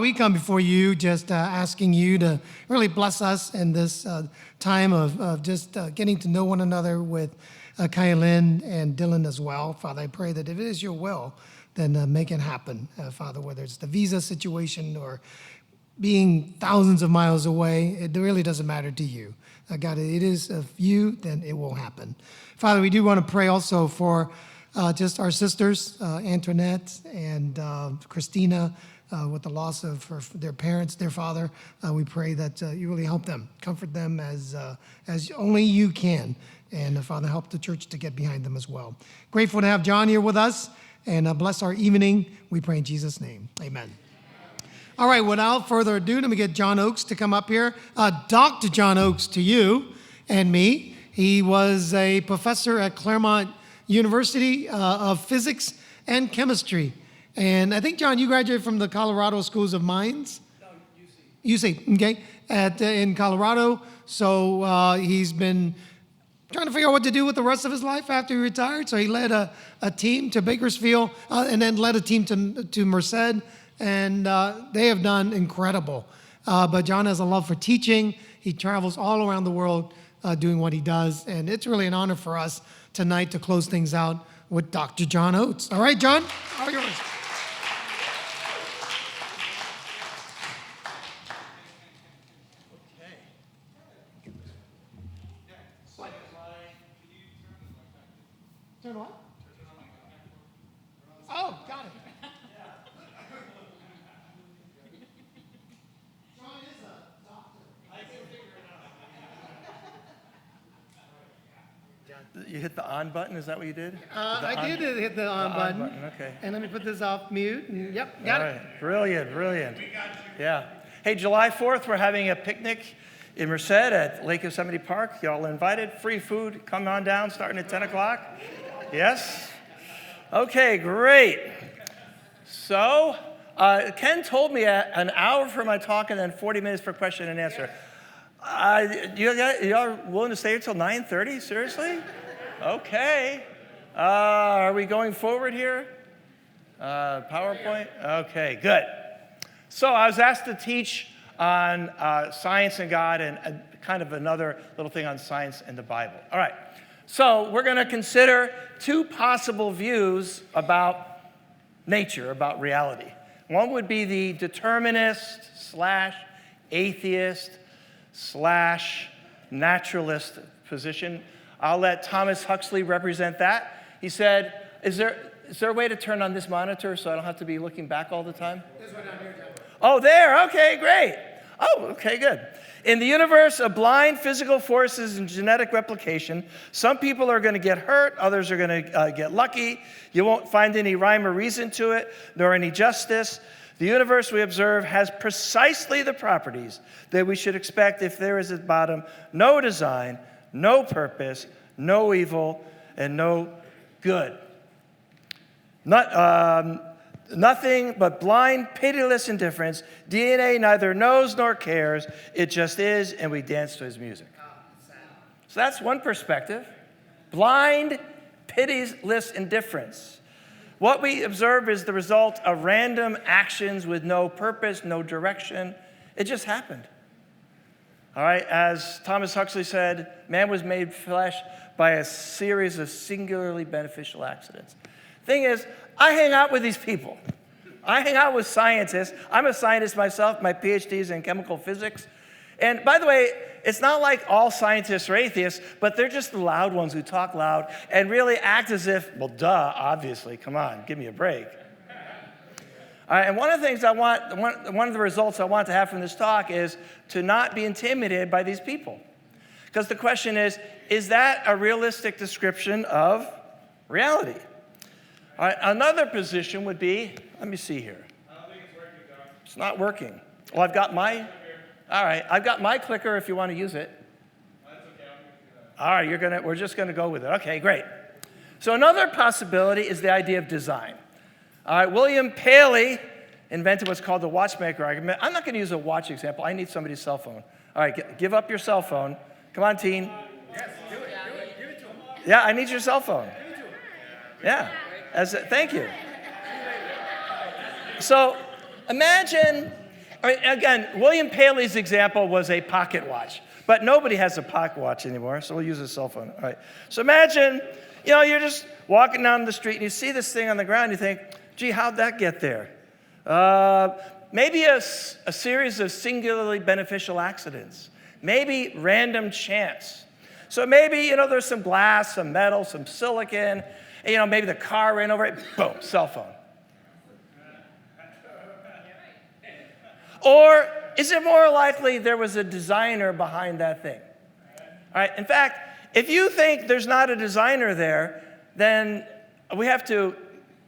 We come before you just asking you to really bless us in this time of just getting to know one another with Kailin and Dylan as well. Father, I pray that if it is your will, then make it happen, Father, whether it's the visa situation or being thousands of miles away, it really doesn't matter to you. God, it is of you, then it will happen. Father, we do want to pray also for just our sisters, Antoinette and Christina, with the loss of their parents, their father. We pray that you really help them, comfort them as only you can. And Father, help the church to get behind them as well. Grateful to have John here with us, and bless our evening. We pray in Jesus' name. Amen. All right, without further ado, let me get John Oakes to come up here. Dr. John Oakes to you and me. He was a professor at Claremont University of physics and chemistry. And I think, John, you graduated from the Colorado Schools of Mines? No, UC. UC, okay, in Colorado. So he's been trying to figure out what to do with the rest of his life after he retired. So he led a team to Bakersfield and then led a team to Merced. And they have done incredible. But John has a love for teaching. He travels all around the world doing what he does. And it's really an honor for us tonight to close things out with Dr. John Oates. All right, John, all yours. Turn what? Oh, got it. John is a doctor. I can figure it out. You hit the on button? Is that what you did? I did hit the on button. Okay. And let me put this off mute. Yep, got it. Right. Brilliant. We got you. Yeah. Hey, July 4th, we're having a picnic in Merced at Lake Yosemite Park. Y'all invited. Free food. Come on down, starting at 10 o'clock. Yes? Okay, great. So, Ken told me an hour for my talk and then 40 minutes for question and answer. Y'all willing to stay here till 9:30? Seriously? Okay. Are we going forward here? PowerPoint? Okay, good. So I was asked to teach on science and God and kind of another little thing on science and the Bible. All right. So we're going to consider two possible views about nature, about reality. One would be the determinist / atheist / naturalist position. I'll let Thomas Huxley represent that. He said, is there a way to turn on this monitor so I don't have to be looking back all the time? This one down here, John. Oh, there. Okay, great. Oh, okay, good. In the universe of blind physical forces and genetic replication, some people are going to get hurt, others are going to get lucky. You won't find any rhyme or reason to it, nor any justice. The universe we observe has precisely the properties that we should expect if there is at bottom no design, no purpose, no evil, and no good. Nothing but blind, pitiless indifference. DNA neither knows nor cares. It just is, and we dance to his music. So that's one perspective. Blind, pitiless indifference. What we observe is the result of random actions with no purpose, no direction. It just happened. All right, as Thomas Huxley said, man was made flesh by a series of singularly beneficial accidents. Thing is, I hang out with these people. I hang out with scientists. I'm a scientist myself. My PhD is in chemical physics. And by the way, it's not like all scientists are atheists, but they're just the loud ones who talk loud and really act as if, well, duh, obviously. Come on, give me a break. All right, and one of the things one of the results I want to have from this talk is to not be intimidated by these people. Because the question is that a realistic description of reality? All right, another position would be, let me see here. I don't think it's working, Doc. It's not working. Well, I've got my clicker if you want to use it. That's okay, I'm going to do that. All right, we're just going to go with it. Okay, great. So another possibility is the idea of design. All right, William Paley invented what's called the watchmaker argument. I'm not going to use a watch example. I need somebody's cell phone. All right, give up your cell phone. Come on, teen. Yes, do it. Give it to him. Yeah, I need your cell phone. Give it to him. Yeah. Thank you. So imagine All right, again, William Paley's example was a pocket watch, but nobody has a pocket watch anymore, so we'll use a cell phone. All right. So imagine, you're just walking down the street and you see this thing on the ground. You think, gee, how'd that get there? Maybe a series of singularly beneficial accidents. Maybe random chance. So maybe, there's some glass, some metal, some silicon. And, maybe the car ran over it. Boom, cell phone. Or is it more likely there was a designer behind that thing? All right. In fact, if you think there's not a designer there, then we have to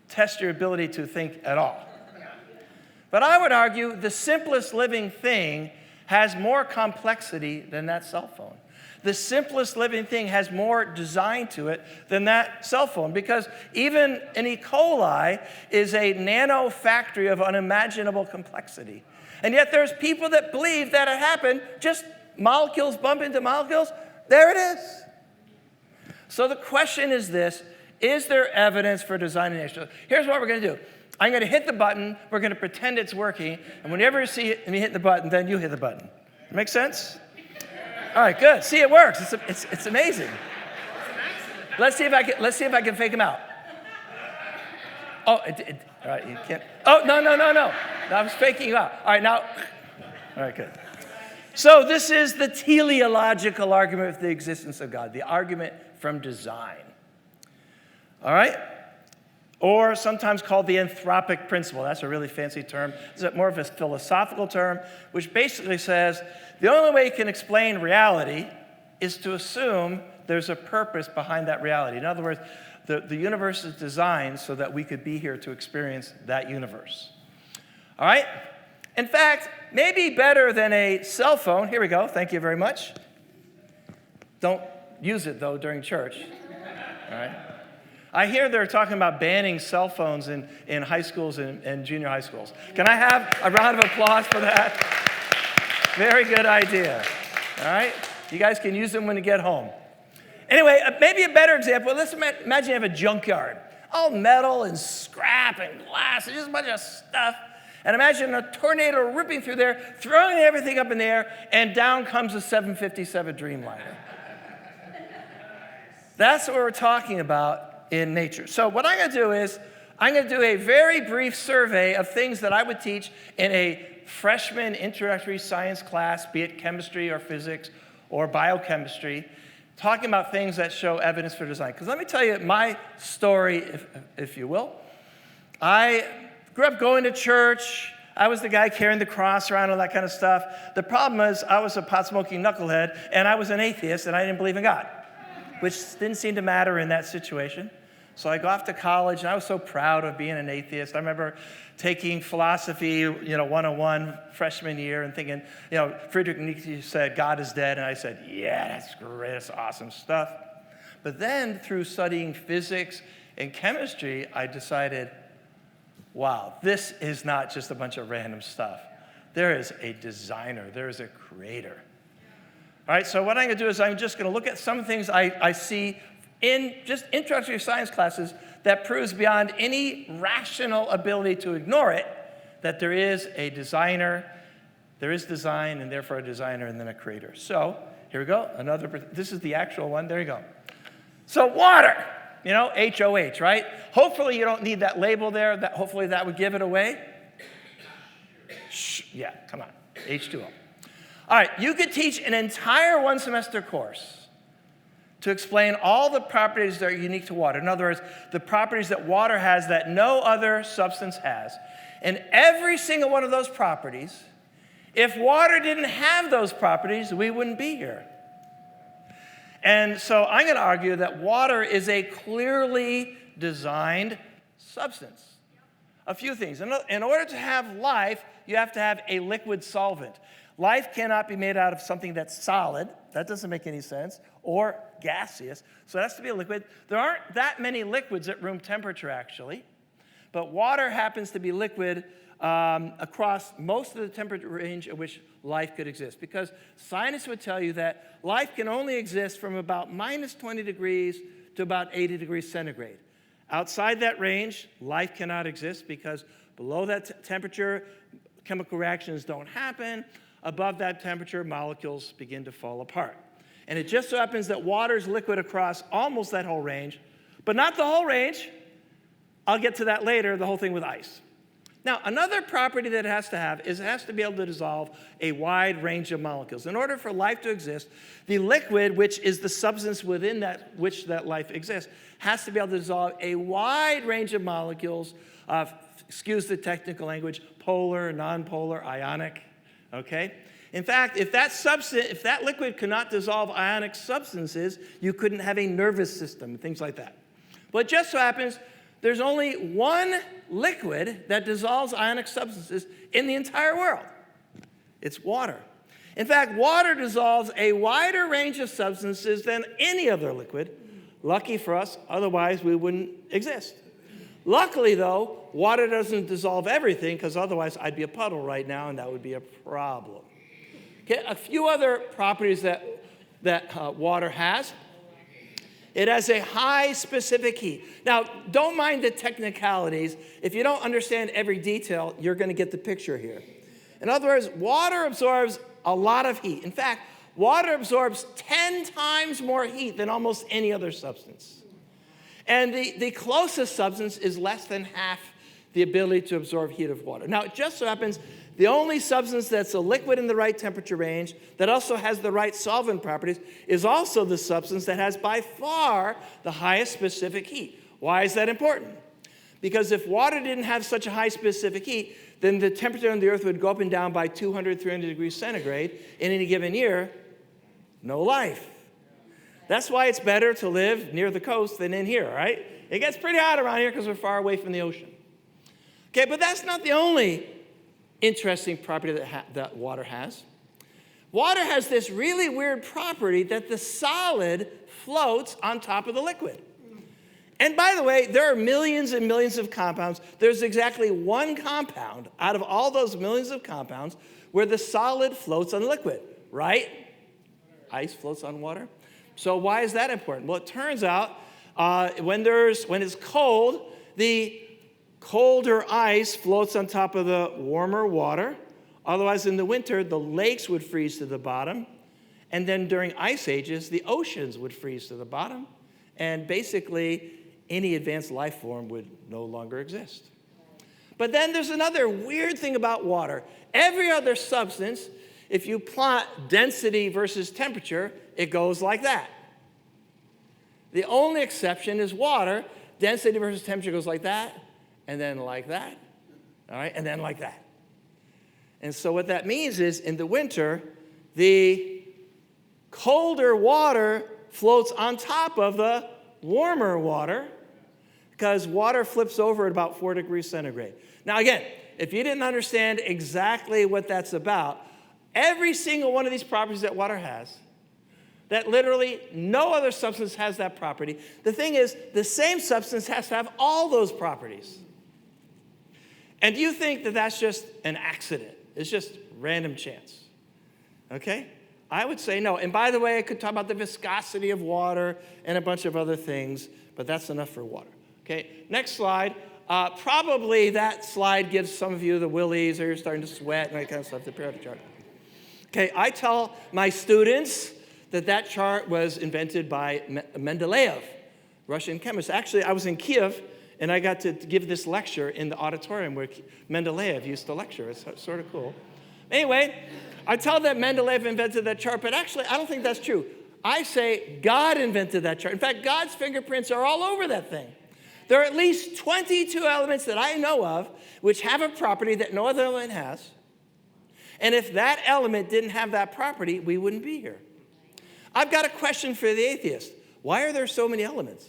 test your ability to think at all. But I would argue the simplest living thing has more complexity than that cell phone. The simplest living thing has more design to it than that cell phone, because even an E. coli is a nano factory of unimaginable complexity. And yet there's people that believe that it happened, just molecules bump into molecules, there it is. So the question is this: is there evidence for design in nature? Here's what we're going to do. I'm going to hit the button, we're going to pretend it's working, and whenever you see it and you hit the button, then you hit the button. Make sense? All right, good. See, it works. It's amazing. Let's see if I can fake him out. Oh, all right, you can't. Oh, no. I was faking you out. All right, now. All right, good. So this is the teleological argument for the existence of God, the argument from design. All right? Or sometimes called the anthropic principle. That's a really fancy term. It's more of a philosophical term, which basically says the only way you can explain reality is to assume there's a purpose behind that reality. In other words, the universe is designed so that we could be here to experience that universe. All right? In fact, maybe better than a cell phone. Here we go. Thank you very much. Don't use it, though, during church. All right? I hear they're talking about banning cell phones in high schools and junior high schools. Can I have a round of applause for that? Very good idea. All right? You guys can use them when you get home. Anyway, maybe a better example. Let's imagine you have a junkyard. All metal and scrap and glass and just a bunch of stuff. And imagine a tornado ripping through there, throwing everything up in the air, and down comes a 757 Dreamliner. That's what we're talking about in nature. So what I'm going to do is I'm going to do a very brief survey of things that I would teach in a freshman introductory science class, be it chemistry or physics or biochemistry, talking about things that show evidence for design. Because let me tell you my story, if you will. I grew up going to church. I was the guy carrying the cross around and all that kind of stuff. The problem is I was a pot-smoking knucklehead, and I was an atheist, and I didn't believe in God, which didn't seem to matter in that situation. So I go off to college, and I was so proud of being an atheist. I remember taking philosophy, 101 freshman year and thinking, Friedrich Nietzsche said, God is dead. And I said, yeah, that's great, that's awesome stuff. But then through studying physics and chemistry, I decided, wow, this is not just a bunch of random stuff. There is a designer, there is a creator. All right, so what I'm going to do is I'm just going to look at some things I see in just introductory science classes that proves beyond any rational ability to ignore it that there is a designer, there is design, and therefore a designer and then a creator. So here we go. This is the actual one. There you go. So water, HOH, right? Hopefully you don't need that label there. Hopefully that would give it away. Yeah, come on, H2O. All right, you could teach an entire one-semester course to explain all the properties that are unique to water. In other words, the properties that water has that no other substance has. And every single one of those properties, if water didn't have those properties, we wouldn't be here. And so I'm going to argue that water is a clearly designed substance. A few things. In order to have life, you have to have a liquid solvent. Life cannot be made out of something that's solid. That doesn't make any sense. Or gaseous. So it has to be a liquid. There aren't that many liquids at room temperature, actually. But water happens to be liquid across most of the temperature range at which life could exist. Because scientists would tell you that life can only exist from about minus 20 degrees to about 80 degrees centigrade. Outside that range, life cannot exist because below that temperature, chemical reactions don't happen. Above that temperature, molecules begin to fall apart. And it just so happens that water is liquid across almost that whole range, but not the whole range. I'll get to that later, the whole thing with ice. Now, another property that it has to have is it has to be able to dissolve a wide range of molecules. In order for life to exist, the liquid, which is the substance within which that life exists, has to be able to dissolve a wide range of molecules of, excuse the technical language, polar, nonpolar, ionic, okay? In fact, if that liquid could not dissolve ionic substances, you couldn't have a nervous system and things like that. But it just so happens there's only one liquid that dissolves ionic substances in the entire world. It's water. In fact, water dissolves a wider range of substances than any other liquid. Lucky for us, otherwise we wouldn't exist. Luckily, though, water doesn't dissolve everything, because otherwise I'd be a puddle right now, and that would be a problem. Okay, a few other properties that water has. It has a high specific heat. Now, don't mind the technicalities. If you don't understand every detail, you're going to get the picture here. In other words, water absorbs a lot of heat. In fact, water absorbs 10 times more heat than almost any other substance. And the closest substance is less than half the ability to absorb heat of water. Now, it just so happens the only substance that's a liquid in the right temperature range that also has the right solvent properties is also the substance that has by far the highest specific heat. Why is that important? Because if water didn't have such a high specific heat, then the temperature on the earth would go up and down by 200, 300 degrees centigrade in any given year. No life. That's why it's better to live near the coast than in here, right? It gets pretty hot around here because we're far away from the ocean. Okay, but that's not the only interesting property that water has. Water has this really weird property that the solid floats on top of the liquid. And by the way, there are millions and millions of compounds. There's exactly one compound out of all those millions of compounds where the solid floats on liquid, right? Ice floats on water. So why is that important? Well, it turns out when it's cold, the colder ice floats on top of the warmer water. Otherwise, in the winter, the lakes would freeze to the bottom. And then during ice ages, the oceans would freeze to the bottom. And basically, any advanced life form would no longer exist. But then there's another weird thing about water. Every other substance, if you plot density versus temperature, it goes like that. The only exception is water. Density versus temperature goes like that, and then like that, all right, and then like that. And so what that means is in the winter, the colder water floats on top of the warmer water because water flips over at about 4 degrees centigrade. Now again, if you didn't understand exactly what that's about, every single one of these properties that water has, that literally no other substance has that property. The thing is, the same substance has to have all those properties. And do you think that that's just an accident? It's just random chance. Okay? I would say no. And by the way, I could talk about the viscosity of water and a bunch of other things, but that's enough for water. Okay, next slide. Probably that slide gives some of you the willies, or you're starting to sweat and that kind of stuff, the periodic chart. Okay, I tell my students that chart was invented by Mendeleev, Russian chemist. Actually, I was in Kiev, and I got to give this lecture in the auditorium where Mendeleev used to lecture. It's sort of cool. Anyway, I tell that Mendeleev invented that chart, but actually, I don't think that's true. I say God invented that chart. In fact, God's fingerprints are all over that thing. There are at least 22 elements that I know of which have a property that no other element has. And if that element didn't have that property, we wouldn't be here. I've got a question for the atheist. Why are there so many elements?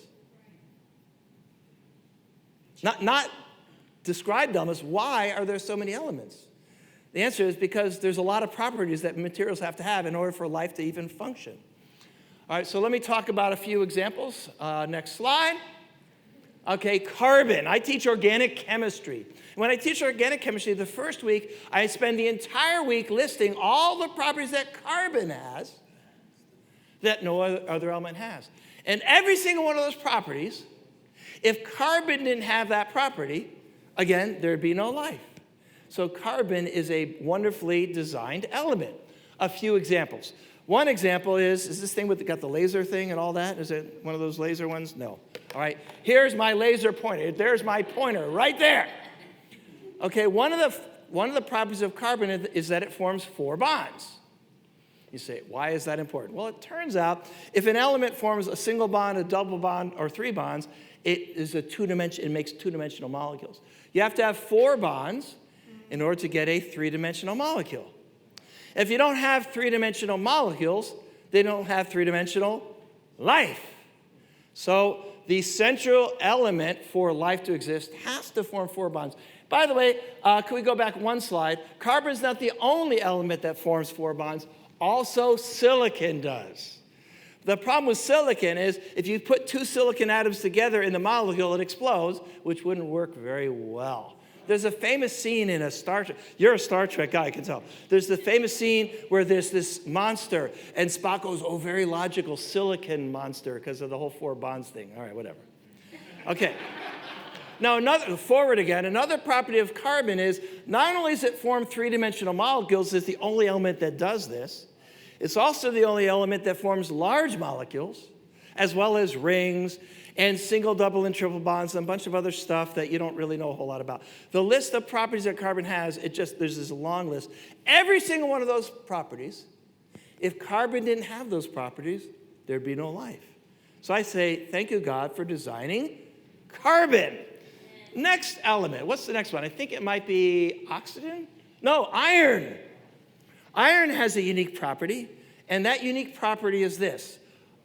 Not described elements. Why are there so many elements? The answer is because there's a lot of properties that materials have to have in order for life to even function. All right, so let me talk about a few examples. Next slide. Okay, carbon. I teach organic chemistry. When I teach organic chemistry, the first week, I spend the entire week listing all the properties that carbon has that no other element has. And every single one of those properties, if carbon didn't have that property, again, there'd be no life. So carbon is a wonderfully designed element. A few examples. One example is this thing got the laser thing and all that? Is it one of those laser ones? No. All right. Here's my laser pointer. There's my pointer right there. Okay, one of the properties of carbon is that it forms 4 bonds. You say, why is that important? Well, it turns out if an element forms a single bond, a double bond, or 3 bonds, it makes 2-dimensional molecules. You have to have 4 bonds in order to get a 3-dimensional molecule. If you don't have 3-dimensional molecules, they don't have 3-dimensional life. So the central element for life to exist has to form 4 bonds. By the way, can we go back one slide? Carbon is not the only element that forms 4 bonds. Also, silicon does. The problem with silicon is if you put 2 silicon atoms together in the molecule, it explodes, which wouldn't work very well. There's a famous scene in a Star Trek. You're a Star Trek guy, I can tell. There's the famous scene where there's this monster, and Spock goes, oh, very logical, silicon monster, because of the whole 4 bonds thing. All right, whatever. Okay. Now, another property of carbon is not only does it form 3-dimensional molecules, it's the only element that does this. It's also the only element that forms large molecules, as well as rings and single, double, and triple bonds, and a bunch of other stuff that you don't really know a whole lot about. The list of properties that carbon has, there's this long list. Every single one of those properties, if carbon didn't have those properties, there'd be no life. So I say, thank you, God, for designing carbon. Next element. What's the next one? I think it might be oxygen? No, iron. Iron has a unique property, and that unique property is this.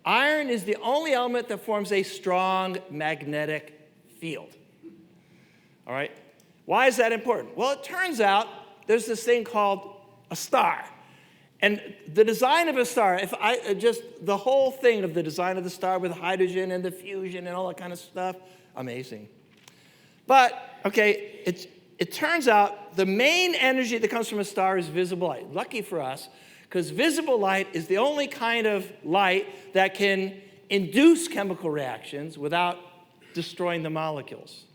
Iron is the only element that forms a strong magnetic field. All right? Why is that important? Well, it turns out there's this thing called a star. And the design of a star, the whole thing of the design of the star with hydrogen and the fusion and all that kind of stuff, amazing. But, okay, it turns out the main energy that comes from a star is visible light. Lucky for us, because visible light is the only kind of light that can induce chemical reactions without destroying the molecules.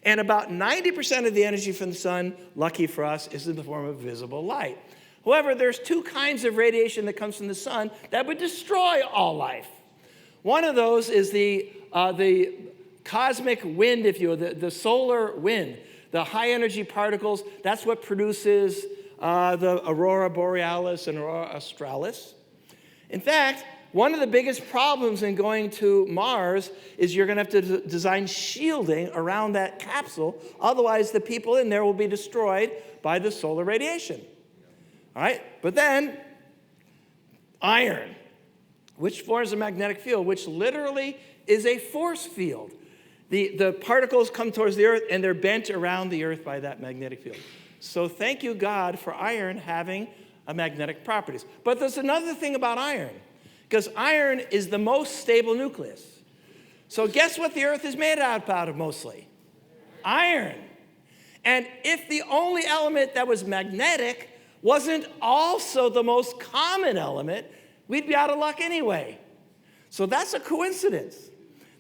And about 90% of the energy from the sun, lucky for us, is in the form of visible light. However, there's 2 kinds of radiation that comes from the sun that would destroy all life. One of those is the cosmic wind, if you will, the solar wind, the high energy particles. That's what produces the aurora borealis and aurora australis. In fact, one of the biggest problems in going to Mars is you're going to have to design shielding around that capsule. Otherwise, the people in there will be destroyed by the solar radiation. All right? But then, iron, which forms a magnetic field, which literally is a force field. The particles come towards the Earth, and they're bent around the Earth by that magnetic field. So thank you, God, for iron having a magnetic properties. But there's another thing about iron, because iron is the most stable nucleus. So guess what the Earth is made out of mostly? Iron. And if the only element that was magnetic wasn't also the most common element, we'd be out of luck anyway. So that's a coincidence.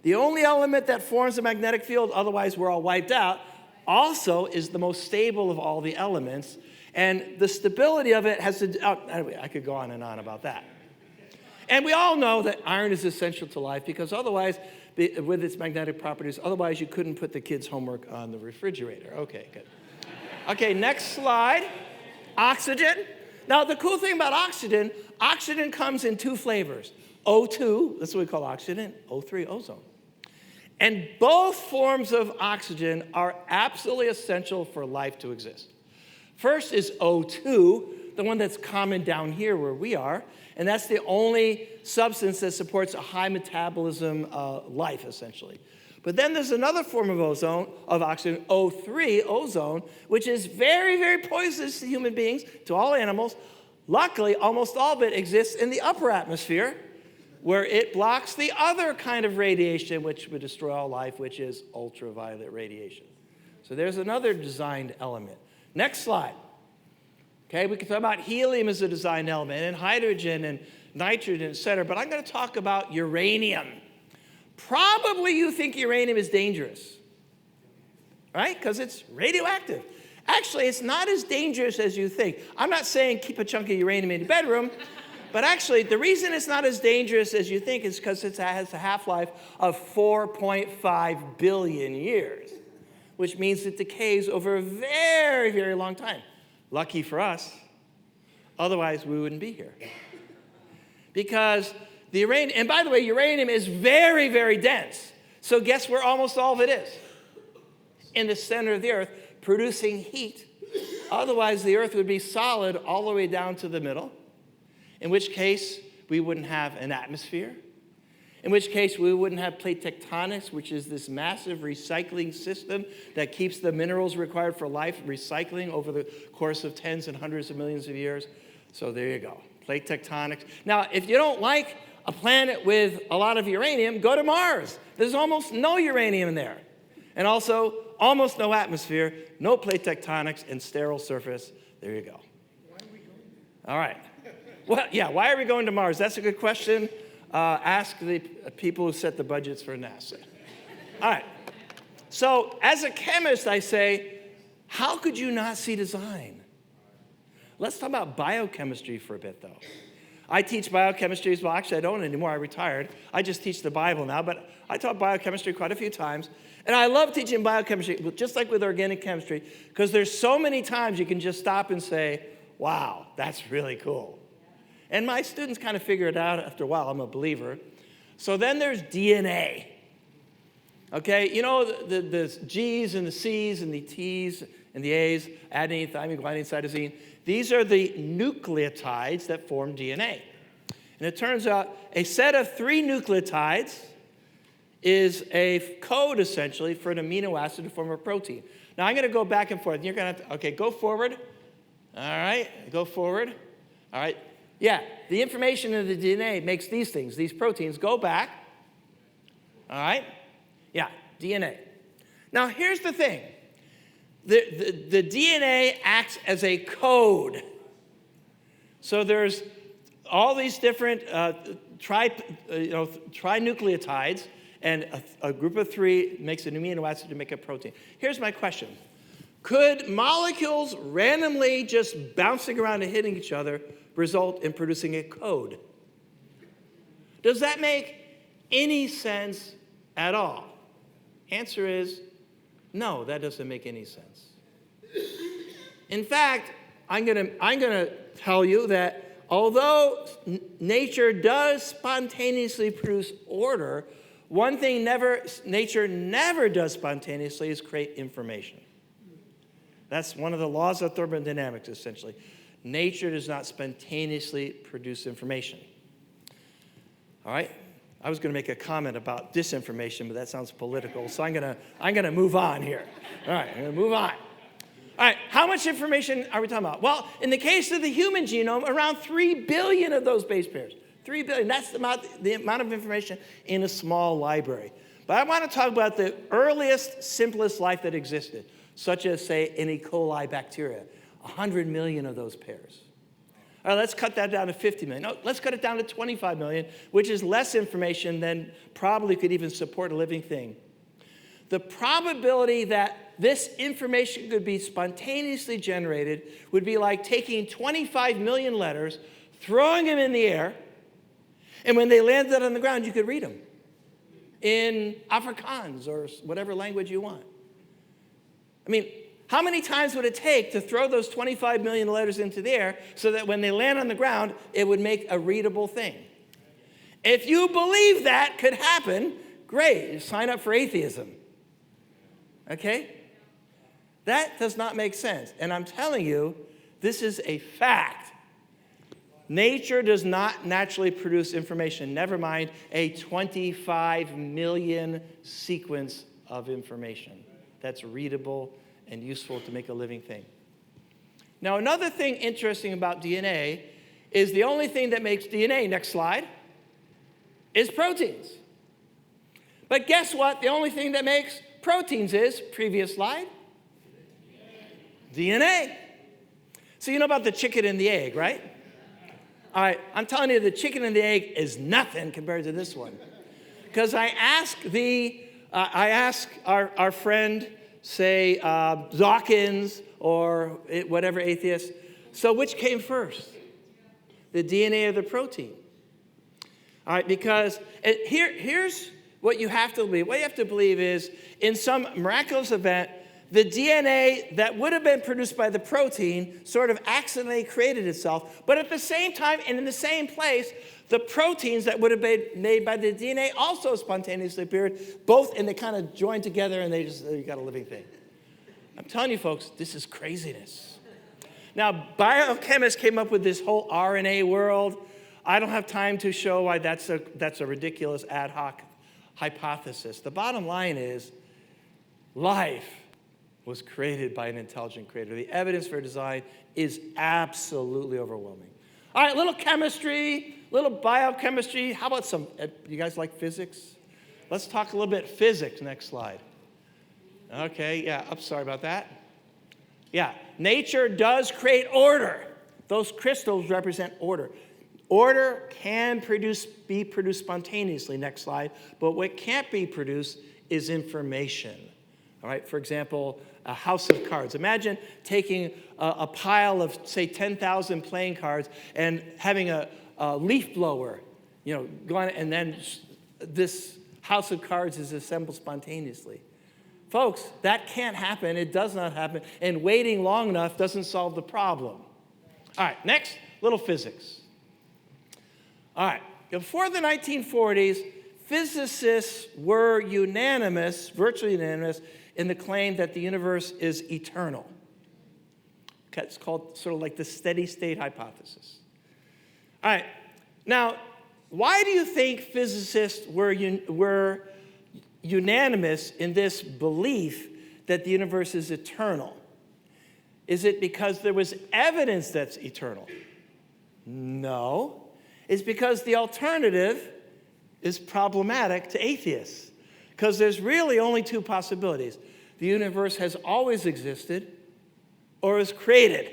The only element that forms a magnetic field, otherwise we're all wiped out, also is the most stable of all the elements. And the stability of it has to, anyway, I could go on and on about that. And we all know that iron is essential to life because otherwise, with its magnetic properties, otherwise you couldn't put the kids' homework on the refrigerator. Okay, good. Okay, next slide. Oxygen. Now, the cool thing about oxygen comes in 2 flavors. O2, that's what we call oxygen, O3, ozone. And both forms of oxygen are absolutely essential for life to exist. First is O2, the one that's common down here where we are, and that's the only substance that supports a high metabolism life, essentially. But then there's another form of oxygen, O3, ozone, which is very, very poisonous to human beings, to all animals. Luckily, almost all of it exists in the upper atmosphere, where it blocks the other kind of radiation which would destroy all life, which is ultraviolet radiation. So there's another designed element. Next slide. Okay, we can talk about helium as a designed element, and hydrogen and nitrogen, et cetera, but I'm going to talk about uranium. Probably you think uranium is dangerous, right? Because it's radioactive. Actually, it's not as dangerous as you think. I'm not saying keep a chunk of uranium in your bedroom, but actually, the reason it's not as dangerous as you think is because it has a half-life of 4.5 billion years, which means it decays over a very, very long time. Lucky for us. Otherwise, we wouldn't be here. Because the uranium, and by the way, uranium is very, very dense. So guess where almost all of it is? In the center of the Earth, producing heat. Otherwise, the Earth would be solid all the way down to the middle, in which case we wouldn't have an atmosphere, in which case we wouldn't have plate tectonics, which is this massive recycling system that keeps the minerals required for life recycling over the course of tens and hundreds of millions of years. So there you go, plate tectonics. Now, if you don't like a planet with a lot of uranium, go to Mars. There's almost no uranium there. And also, almost no atmosphere, no plate tectonics, and sterile surface. There you go. Why are we going there? All right. Well, yeah, why are we going to Mars? That's a good question. Ask the people who set the budgets for NASA. All right. So as a chemist, I say, how could you not see design? Let's talk about biochemistry for a bit, though. I teach biochemistry as well. Actually, I don't anymore. I retired. I just teach the Bible now, but I taught biochemistry quite a few times. And I love teaching biochemistry, just like with organic chemistry, because there's so many times you can just stop and say, wow, that's really cool. And my students kind of figure it out after a while. I'm a believer. So then there's DNA. Okay, you know the G's and the C's and the T's and the A's, adenine, thymine, guanine, cytosine. These are the nucleotides that form DNA. And it turns out a set of 3 nucleotides is a code, essentially, for an amino acid to form a protein. Now, I'm going to go back and forth. You're going to have to, okay, go forward. All right, go forward. All right. Yeah, the information in the DNA makes these things, these proteins. Go back. All right. Yeah, DNA. Now, here's the thing. The DNA acts as a code. So there's all these different trinucleotides, and a group of 3 makes an amino acid to make a protein. Here's my question. Could molecules randomly just bouncing around and hitting each other result in producing a code? Does that make any sense at all? Answer is no, that doesn't make any sense. In fact, I'm gonna tell you that although nature does spontaneously produce order, one thing nature never does spontaneously is create information. That's one of the laws of thermodynamics, essentially. Nature does not spontaneously produce information. All right? I was going to make a comment about disinformation, but that sounds political, so I'm gonna move on here. All right, I'm going to move on. All right, how much information are we talking about? Well, in the case of the human genome, around 3 billion of those base pairs. 3 billion, that's the amount of information in a small library. But I want to talk about the earliest, simplest life that existed, such as, say, an E. coli bacteria. 100 million of those pairs. All right, let's cut that down to 50 million. No, let's cut it down to 25 million, which is less information than probably could even support a living thing. The probability that this information could be spontaneously generated would be like taking 25 million letters, throwing them in the air, and when they landed on the ground, you could read them in Afrikaans or whatever language you want. I mean, how many times would it take to throw those 25 million letters into the air so that when they land on the ground, it would make a readable thing? If you believe that could happen, great, sign up for atheism. Okay? That does not make sense. And I'm telling you, this is a fact. Nature does not naturally produce information, never mind a 25 million sequence of information that's readable and useful to make a living thing. Now, another thing interesting about DNA is the only thing that makes DNA, next slide, is proteins. But guess what? The only thing that makes proteins is, previous slide, DNA. So you know about the chicken and the egg, right? All right, I'm telling you, the chicken and the egg is nothing compared to this one. Because I asked our friend say, Dawkins or whatever atheist. So which came first? The DNA or the protein? All right, because here's what you have to believe. What you have to believe is, in some miraculous event, the DNA that would have been produced by the protein sort of accidentally created itself. But at the same time and in the same place, the proteins that would have been made by the DNA also spontaneously appeared, both, and they kind of joined together, and you got a living thing. I'm telling you, folks, this is craziness. Now, biochemists came up with this whole RNA world. I don't have time to show why that's a ridiculous ad hoc hypothesis. The bottom line is, life was created by an intelligent creator. The evidence for design is absolutely overwhelming. All right, little chemistry, little biochemistry. How about you guys like physics? Let's talk a little bit physics. Next slide. Okay, yeah, I'm sorry about that. Yeah, nature does create order. Those crystals represent order. Order can be produced spontaneously. Next slide. But what can't be produced is information. All right, for example, a house of cards. Imagine taking a pile of, say, 10,000 playing cards and having a leaf blower, go on, and then this house of cards is assembled spontaneously. Folks, that can't happen. It does not happen. And waiting long enough doesn't solve the problem. All right, next, little physics. All right, before the 1940s, physicists were unanimous, virtually unanimous, in the claim that the universe is eternal. Okay, it's called sort of like the steady state hypothesis. All right, now, why do you think physicists were unanimous in this belief that the universe is eternal? Is it because there was evidence that's eternal? No. It's because the alternative is problematic to atheists. Because there's really only two possibilities. The universe has always existed or was created.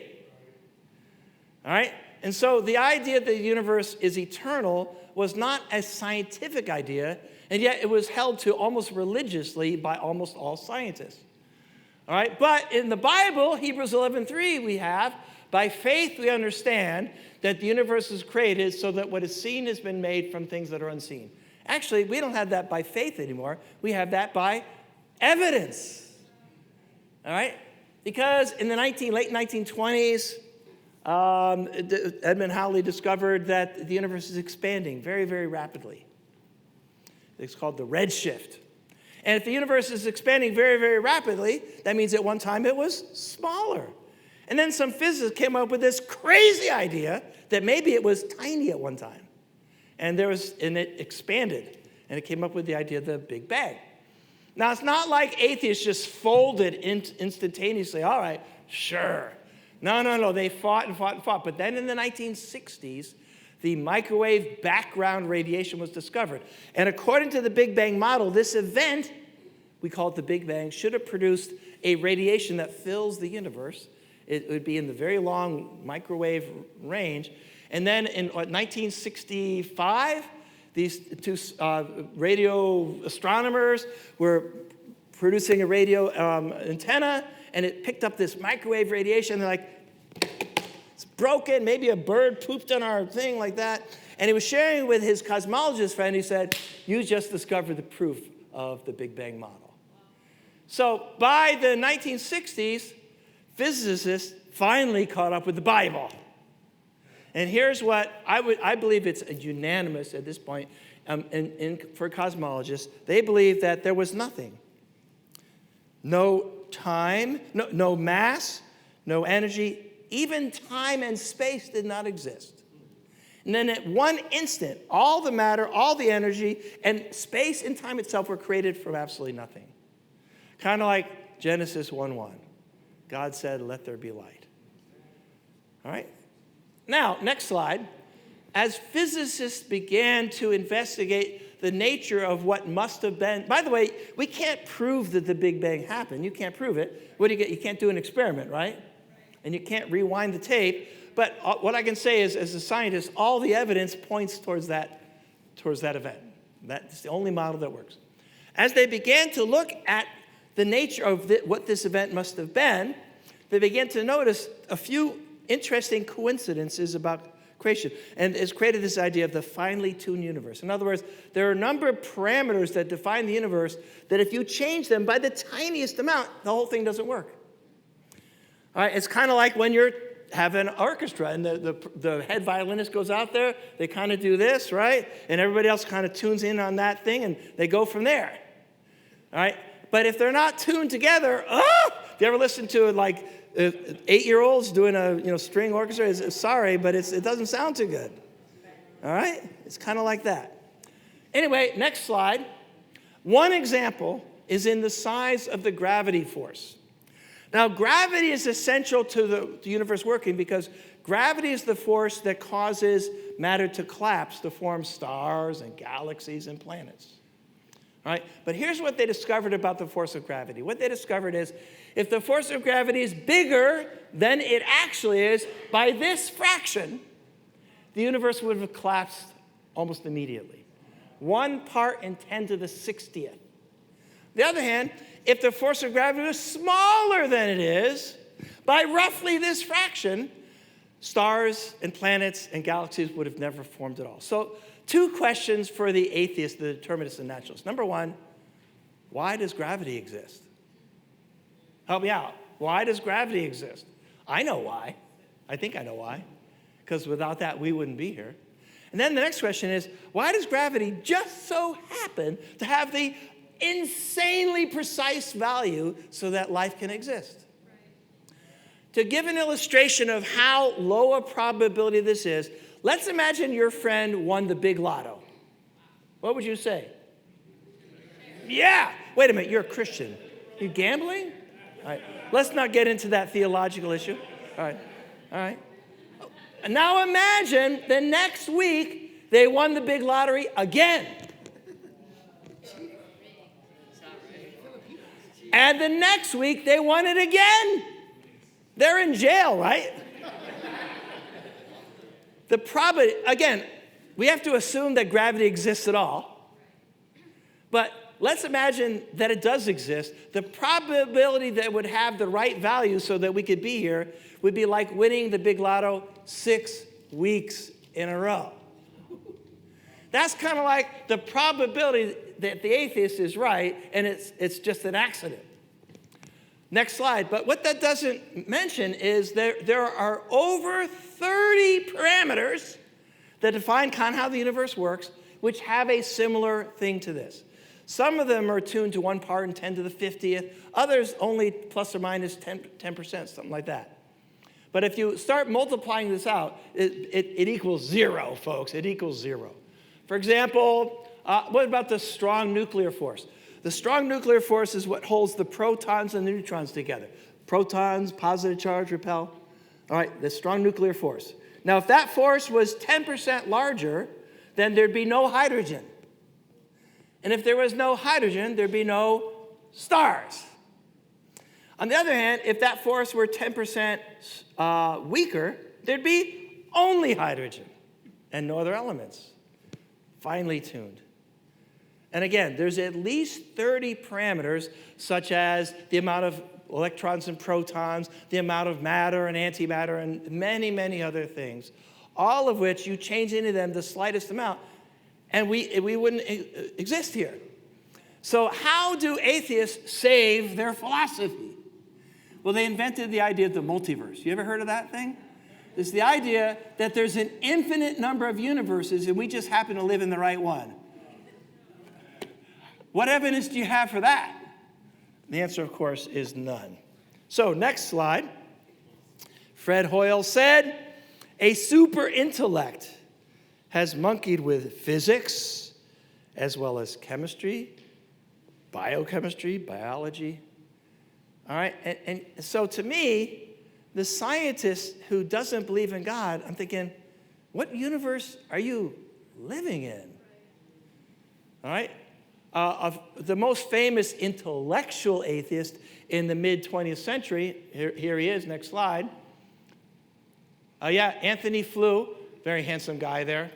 All right? And so the idea that the universe is eternal was not a scientific idea, and yet it was held to almost religiously by almost all scientists. All right? But in the Bible, Hebrews 11:3, we have, by faith we understand that the universe is created so that what is seen has been made from things that are unseen. Actually, we don't have that by faith anymore. We have that by evidence. All right? Because in the late 1920s, Edmund Halley discovered that the universe is expanding very, very rapidly. It's called the redshift. And if the universe is expanding very, very rapidly, that means at one time it was smaller. And then some physicists came up with this crazy idea that maybe it was tiny at one time. And it expanded, and it came up with the idea of the Big Bang. Now, it's not like atheists just folded instantaneously. All right, sure. No. They fought and fought and fought. But then in the 1960s, the microwave background radiation was discovered. And according to the Big Bang model, this event, we call it the Big Bang, should have produced a radiation that fills the universe. It would be in the very long microwave range. And then in 1965, these two radio astronomers were producing a radio antenna, and it picked up this microwave radiation. They're like, it's broken. Maybe a bird pooped on our thing like that. And he was sharing it with his cosmologist friend. He said, you just discovered the proof of the Big Bang model. So by the 1960s, physicists finally caught up with the Bible. And here's what I believe it's unanimous at this point for cosmologists. They believe that there was nothing. No time, no mass, no energy, even time and space did not exist. And then at one instant, all the matter, all the energy, and space and time itself were created from absolutely nothing. Kind of like Genesis 1:1. God said, let there be light. All right? Now, next slide. As physicists began to investigate the nature of what must have been, by the way, we can't prove that the Big Bang happened. You can't prove it. What do you get? You can't do an experiment, right? And you can't rewind the tape. But what I can say is, as a scientist, all the evidence points towards that event. That's the only model that works. As they began to look at the nature of what this event must have been, they began to notice a few interesting coincidences about creation. And it's created this idea of the finely tuned universe. In other words, there are a number of parameters that define the universe that if you change them by the tiniest amount, the whole thing doesn't work. All right, it's kind of like when you're having an orchestra and the head violinist goes out there, they kind of do this, right? And everybody else kind of tunes in on that thing and they go from there. All right? But if they're not tuned together, if you ever listen to like 8-year-olds doing a string orchestra, sorry, but it doesn't sound too good. All right? It's kind of like that. Anyway, next slide. One example is in the size of the gravity force. Now, gravity is essential to the universe working because gravity is the force that causes matter to collapse to form stars and galaxies and planets. All right? But here's what they discovered about the force of gravity. What they discovered is if the force of gravity is bigger than it actually is, by this fraction, the universe would have collapsed almost immediately. 1 part in 10 to the 60th. On the other hand, if the force of gravity was smaller than it is, by roughly this fraction, stars and planets and galaxies would have never formed at all. So 2 questions for the atheists, the determinists, and naturalists. Number 1, why does gravity exist? Help me out. Why does gravity exist? I know why. I think I know why. Because without that, we wouldn't be here. And then the next question is, why does gravity just so happen to have the insanely precise value so that life can exist? To give an illustration of how low a probability this is, let's imagine your friend won the big lotto. What would you say? Yeah. Wait a minute, you're a Christian. You gambling? All right. Let's not get into that theological issue. All right. All right. Now imagine the next week they won the big lottery again. And the next week they won it again. They're in jail, right? The probability, again, we have to assume that gravity exists at all. But let's imagine that it does exist. The probability that it would have the right value so that we could be here would be like winning the big lotto 6 weeks in a row. That's kind of like the probability that the atheist is right, and it's just an accident. Next slide. But what that doesn't mention is there are over 30 parameters that define kind of how the universe works, which have a similar thing to this. Some of them are tuned to 1 part in 10 to the 50th. Others only plus or minus 10%, something like that. But if you start multiplying this out, it equals 0, folks. It equals 0. For example, what about the strong nuclear force? The strong nuclear force is what holds the protons and the neutrons together. Protons, positive charge, repel. All right, the strong nuclear force. Now, if that force was 10% larger, then there'd be no hydrogen. And if there was no hydrogen, there'd be no stars. On the other hand, if that force were 10% weaker, there'd be only hydrogen and no other elements. Finely tuned. And again, there's at least 30 parameters, such as the amount of electrons and protons, the amount of matter and antimatter, and many, many other things, all of which you change into them the slightest amount, and we wouldn't exist here. So how do atheists save their philosophy? Well, they invented the idea of the multiverse. You ever heard of that thing? It's the idea that there's an infinite number of universes, and we just happen to live in the right one. What evidence do you have for that? The answer, of course, is none. So, next slide. Fred Hoyle said, a super intellect has monkeyed with physics as well as chemistry, biochemistry, biology. All right, and so to me, the scientist who doesn't believe in God, I'm thinking, what universe are you living in? All right? Of the most famous intellectual atheist in the mid-20th century, here he is, next slide. Anthony Flew, very handsome guy there.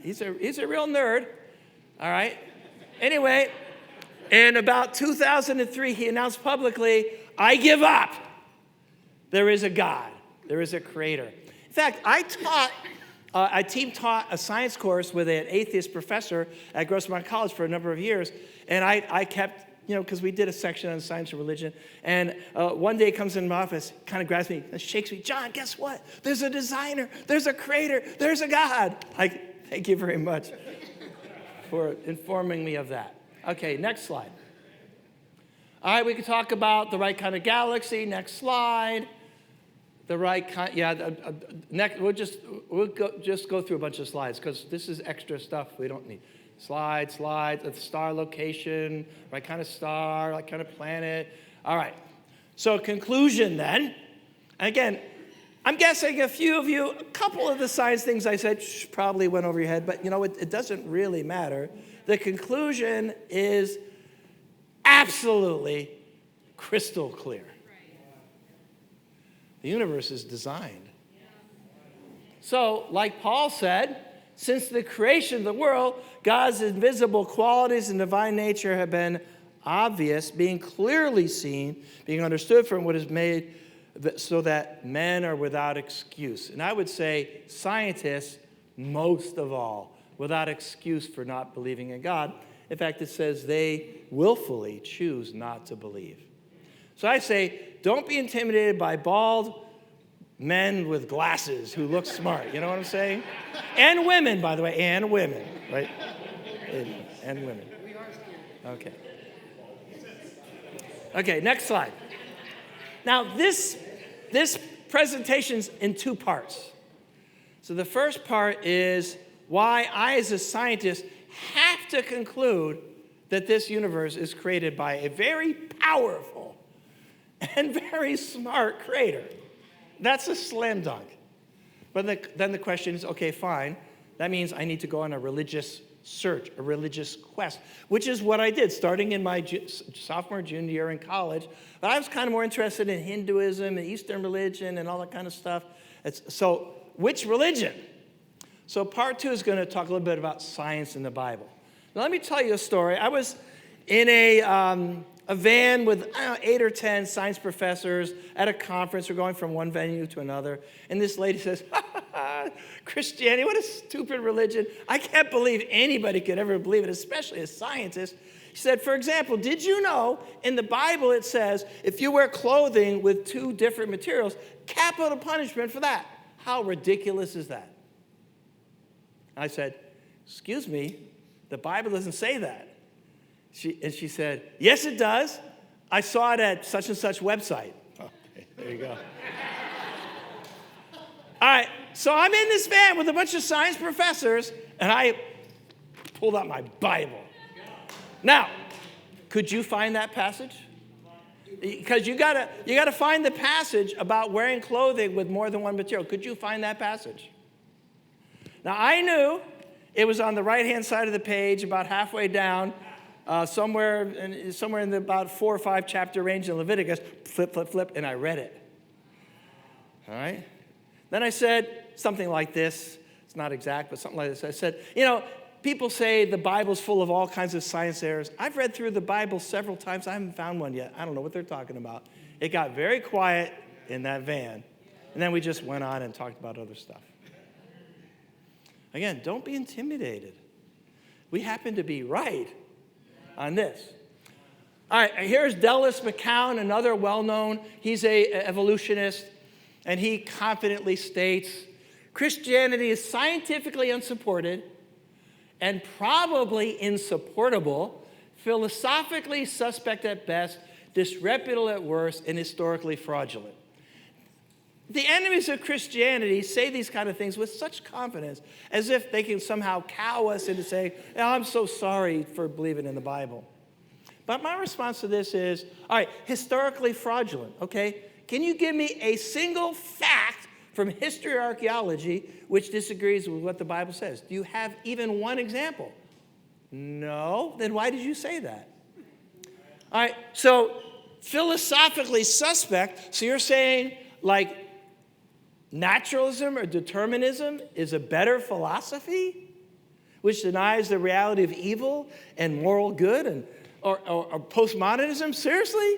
He's a real nerd, all right? Anyway, And about 2003, he announced publicly, I give up. There is a God. There is a creator. In fact, I team taught a science course with an atheist professor at Grossmont College for a number of years. And I kept, because we did a section on science and religion. And one day he comes in my office, kind of grabs me and shakes me. John, guess what? There's a designer. There's a creator. There's a God. Thank you very much for informing me of that. Okay, next slide. All right, we can talk about the right kind of galaxy. Next slide. The right kind, next, we'll just go through a bunch of slides because this is extra stuff we don't need. Slide, the star location, right kind of star, right kind of planet. All right, so conclusion then. And again, I'm guessing a few of you, a couple of the science things I said probably went over your head, but it doesn't really matter. The conclusion is absolutely crystal clear. The universe is designed. So, like Paul said, since the creation of the world, God's invisible qualities and divine nature have been obvious, being clearly seen, being understood from what is made, so that men are without excuse. And I would say scientists, most of all, without excuse for not believing in God. In fact, it says they willfully choose not to believe. So I say, don't be intimidated by bald men with glasses who look smart. You know what I'm saying? And women, by the way, and women, right? And women. Okay. Okay, next slide. Now, this presentation's in two parts. So the first part is why I, as a scientist, have to conclude that this universe is created by a very powerful and very smart creator. That's a slam dunk. But then the question is, okay, fine. That means I need to go on a religious search, a religious quest, which is what I did starting in my sophomore, junior year in college. But I was kind of more interested in Hinduism and Eastern religion and all that kind of stuff. So which religion? So part two is going to talk a little bit about science in the Bible. Now let me tell you a story. I was in a van with 8 or 10 science professors at a conference. We're going from one venue to another. And this lady says, Christianity, what a stupid religion. I can't believe anybody could ever believe it, especially a scientist. She said, for example, did you know in the Bible it says if you wear clothing with 2 different materials, capital punishment for that? How ridiculous is that? I said, excuse me, the Bible doesn't say that. She said, yes, it does. I saw it at such and such website. Okay, there you go. All right, so I'm in this van with a bunch of science professors, and I pulled out my Bible. Now, could you find that passage? Because you gotta find the passage about wearing clothing with more than one material. Could you find that passage? Now, I knew it was on the right-hand side of the page, about halfway down, somewhere in the about 4 or 5 chapter range in Leviticus. Flip, flip, flip, and I read it. All right? Then I said something like this. It's not exact, but something like this. I said, people say the Bible's full of all kinds of science errors. I've read through the Bible several times. I haven't found one yet. I don't know what they're talking about. It got very quiet in that van. And then we just went on and talked about other stuff. Again, don't be intimidated. We happen to be right on this. All right, here's Dallas McCown, another well-known. He's an evolutionist, and he confidently states, Christianity is scientifically unsupported and probably insupportable, philosophically suspect at best, disreputable at worst, and historically fraudulent. The enemies of Christianity say these kind of things with such confidence, as if they can somehow cow us into saying, I'm so sorry for believing in the Bible. But my response to this is, all right, historically fraudulent, okay? Can you give me a single fact from history or archaeology which disagrees with what the Bible says? Do you have even one example? No? Then why did you say that? All right, so philosophically suspect, so you're saying, like, naturalism or determinism is a better philosophy, which denies the reality of evil and moral good and or postmodernism? Seriously?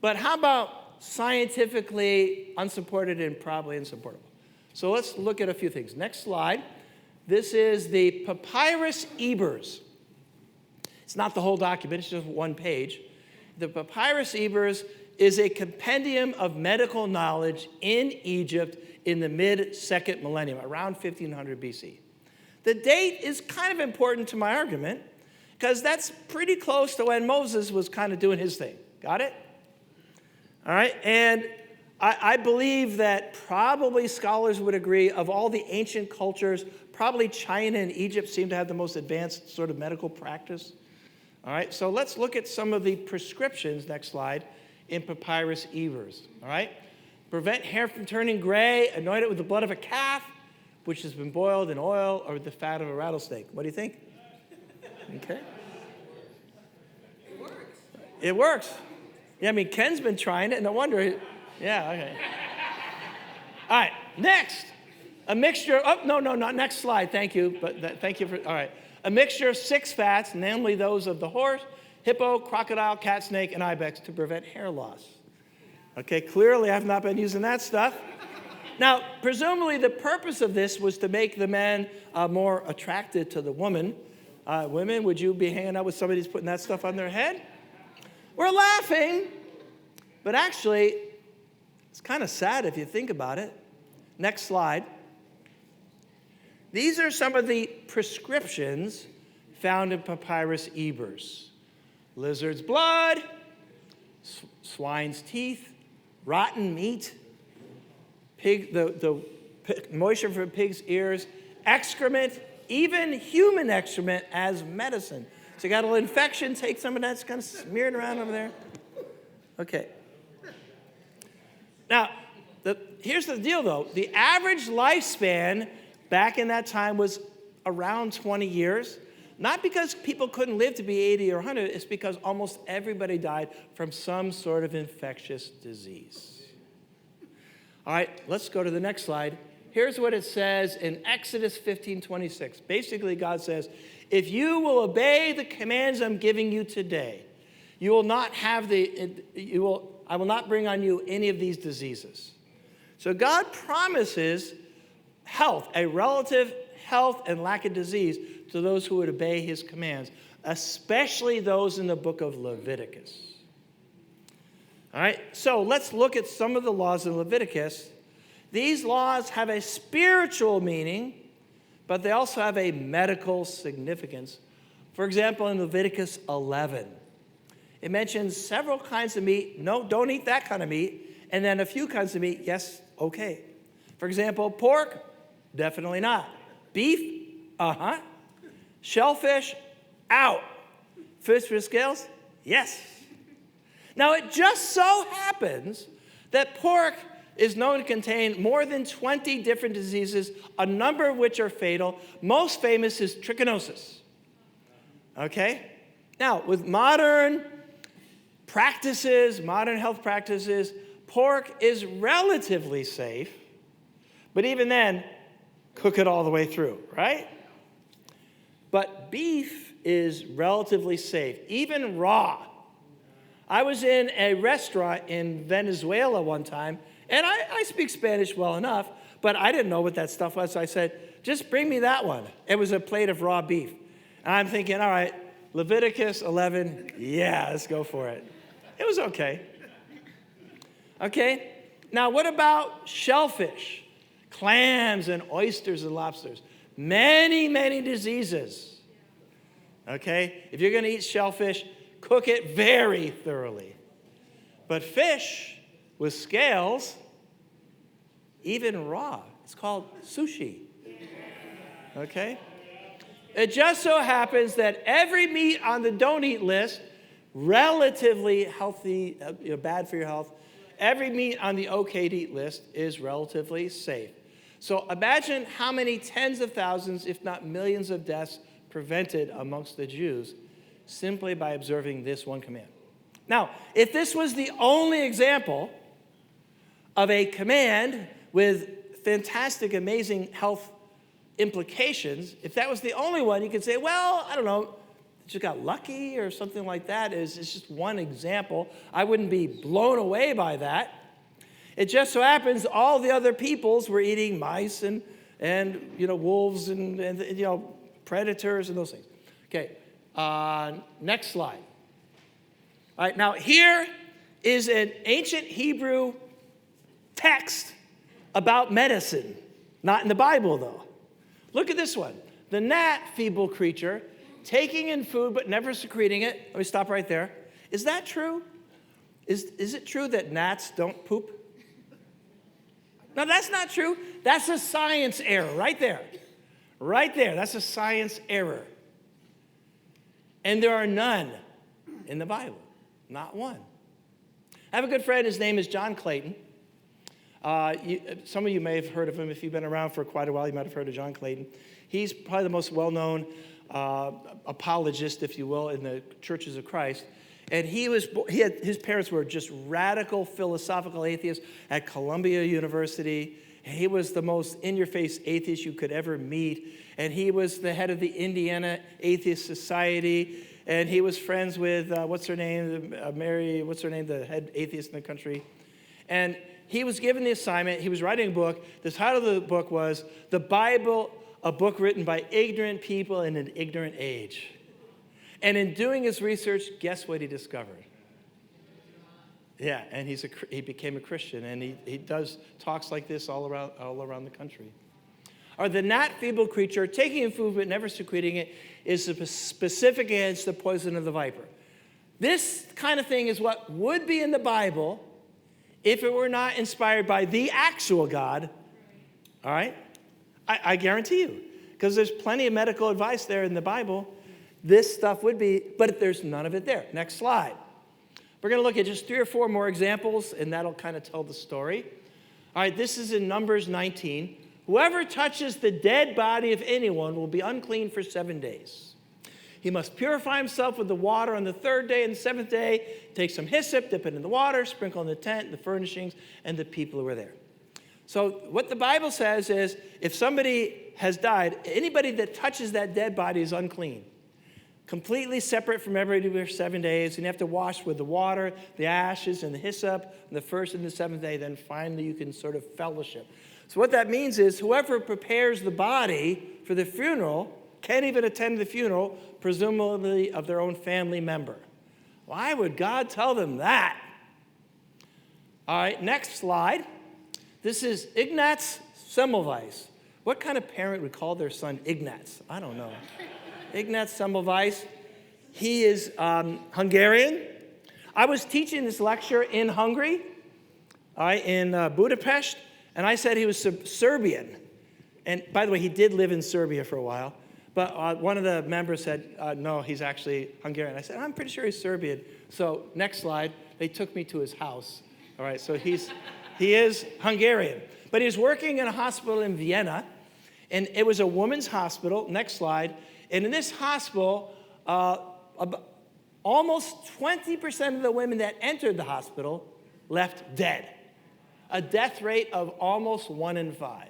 But how about scientifically unsupported and probably insupportable? So let's look at a few things. Next slide. This is the Papyrus Ebers. It's not the whole document, it's just one page. The Papyrus Ebers is a compendium of medical knowledge in Egypt in the mid-second millennium, around 1500 BC. The date is kind of important to my argument because that's pretty close to when Moses was kind of doing his thing. Got it? All right, and I believe that probably scholars would agree of all the ancient cultures, probably China and Egypt seem to have the most advanced sort of medical practice. All right, so let's look at some of the prescriptions, next slide, in Papyrus Ebers. All right, prevent hair from turning gray, anoint it with the blood of a calf, which has been boiled in oil, or with the fat of a rattlesnake. What do you think? Okay. It works. It works. Yeah, I mean, Ken's been trying it, no wonder. Yeah, okay. All right, next. A mixture, not next slide, thank you. Thank you for, all right. A mixture of 6 fats, namely those of the horse, hippo, crocodile, cat, snake, and ibex to prevent hair loss. Okay, clearly I've not been using that stuff. Now, presumably the purpose of this was to make the men more attracted to the woman. Women, would you be hanging out with somebody who's putting that stuff on their head? We're laughing, but actually, it's kind of sad if you think about it. Next slide. These are some of the prescriptions found in Papyrus Ebers. Lizard's blood, swine's teeth, rotten meat, the moisture from pig's ears, excrement, even human excrement as medicine. So you got a little infection, take some of that, it's kind of smearing around over there. Okay. Now, here's the deal, though. The average lifespan back in that time was around 20 years. Not because people couldn't live to be 80 or 100, it's because almost everybody died from some sort of infectious disease. All right, let's go to the next slide. Here's what it says in Exodus 15:26. Basically, God says, if you will obey the commands I'm giving you today, you will not have I will not bring on you any of these diseases. So God promises health, a relative health and lack of disease to those who would obey his commands, especially those in the book of Leviticus. All right, so let's look at some of the laws in Leviticus. These laws have a spiritual meaning, but they also have a medical significance. For example, in Leviticus 11, it mentions several kinds of meat. No, don't eat that kind of meat. And then a few kinds of meat, yes, okay. For example, pork, definitely not. Beef, Shellfish, out. Fish with scales, yes. Now, it just so happens that pork is known to contain more than 20 different diseases, a number of which are fatal. Most famous is trichinosis. Okay? Now, with modern health practices, pork is relatively safe, but even then, cook it all the way through, right? But beef is relatively safe, even raw. I was in a restaurant in Venezuela one time, and I speak Spanish well enough, but I didn't know what that stuff was, so I said, just bring me that one. It was a plate of raw beef. And I'm thinking, all right, Leviticus 11, yeah, let's go for it. It was okay. Okay, now what about shellfish, clams, and oysters and lobsters? Many, many diseases. Okay, if you're going to eat shellfish, cook it very thoroughly. But fish with scales, even raw, it's called sushi. Okay? It just so happens that every meat on the don't eat list, relatively healthy, bad for your health, every meat on the okay to eat list is relatively safe. So imagine how many tens of thousands, if not millions of deaths prevented amongst the Jews simply by observing this one command. Now, if this was the only example of a command with fantastic, amazing health implications, if that was the only one, you could say, well, I don't know, just got lucky or something like that. It's just one example. I wouldn't be blown away by that. It just so happens all the other peoples were eating mice and wolves and predators and those things. Okay, next slide. All right, now here is an ancient Hebrew text about medicine. Not in the Bible, though. Look at this one. The gnat, feeble creature, taking in food but never secreting it. Let me stop right there. Is that true? Is it true that gnats don't poop? No, that's not true. That's a science error right there. Right there. That's a science error. And there are none in the Bible. Not one. I have a good friend. His name is John Clayton. Some of you may have heard of him. If you've been around for quite a while, you might have heard of John Clayton. He's probably the most well-known apologist, if you will, in the churches of Christ. And his parents were just radical philosophical atheists at Columbia University. He was the most in-your-face atheist you could ever meet. And he was the head of the Indiana Atheist Society. And he was friends with, the head atheist in the country. And he was given the assignment. He was writing a book. The title of the book was The Bible, a book written by ignorant people in an ignorant age. And in doing his research, guess what he discovered? Yeah, and he became a Christian, and he does talks like this all around the country. Or the gnat, feeble creature, taking in food but never secreting it, is specific against the poison of the viper. This kind of thing is what would be in the Bible if it were not inspired by the actual God. All right? I guarantee you, because there's plenty of medical advice there in the Bible. This stuff would be, but there's none of it there. Next slide. We're going to look at just 3 or 4 more examples, and that'll kind of tell the story. All right, this is in Numbers 19. Whoever touches the dead body of anyone will be unclean for 7 days. He must purify himself with the water on the 3rd day and the 7th day. Take some hyssop, dip it in the water, sprinkle on the tent, the furnishings, and the people who were there. So what the Bible says is, if somebody has died, anybody that touches that dead body is unclean. Completely separate from everybody for 7 days, and you have to wash with the water, the ashes, and the hyssop on the 1st and the 7th day. Then finally you can sort of fellowship. So what that means is whoever prepares the body for the funeral can't even attend the funeral, presumably of their own family member. Why would God tell them that? All right, next slide. This is Ignaz Semmelweis. What kind of parent would call their son Ignaz? I don't know. Ignaz Semmelweis. He is Hungarian. I was teaching this lecture in Hungary, all right, in Budapest, and I said he was Serbian. And by the way, he did live in Serbia for a while. But one of the members said, no, he's actually Hungarian. I said, I'm pretty sure he's Serbian. So next slide, they took me to his house. All right, so he is Hungarian. But he was working in a hospital in Vienna, and it was a women's hospital. Next slide. And in this hospital, almost 20% of the women that entered the hospital left dead. A death rate of almost 1 in 5.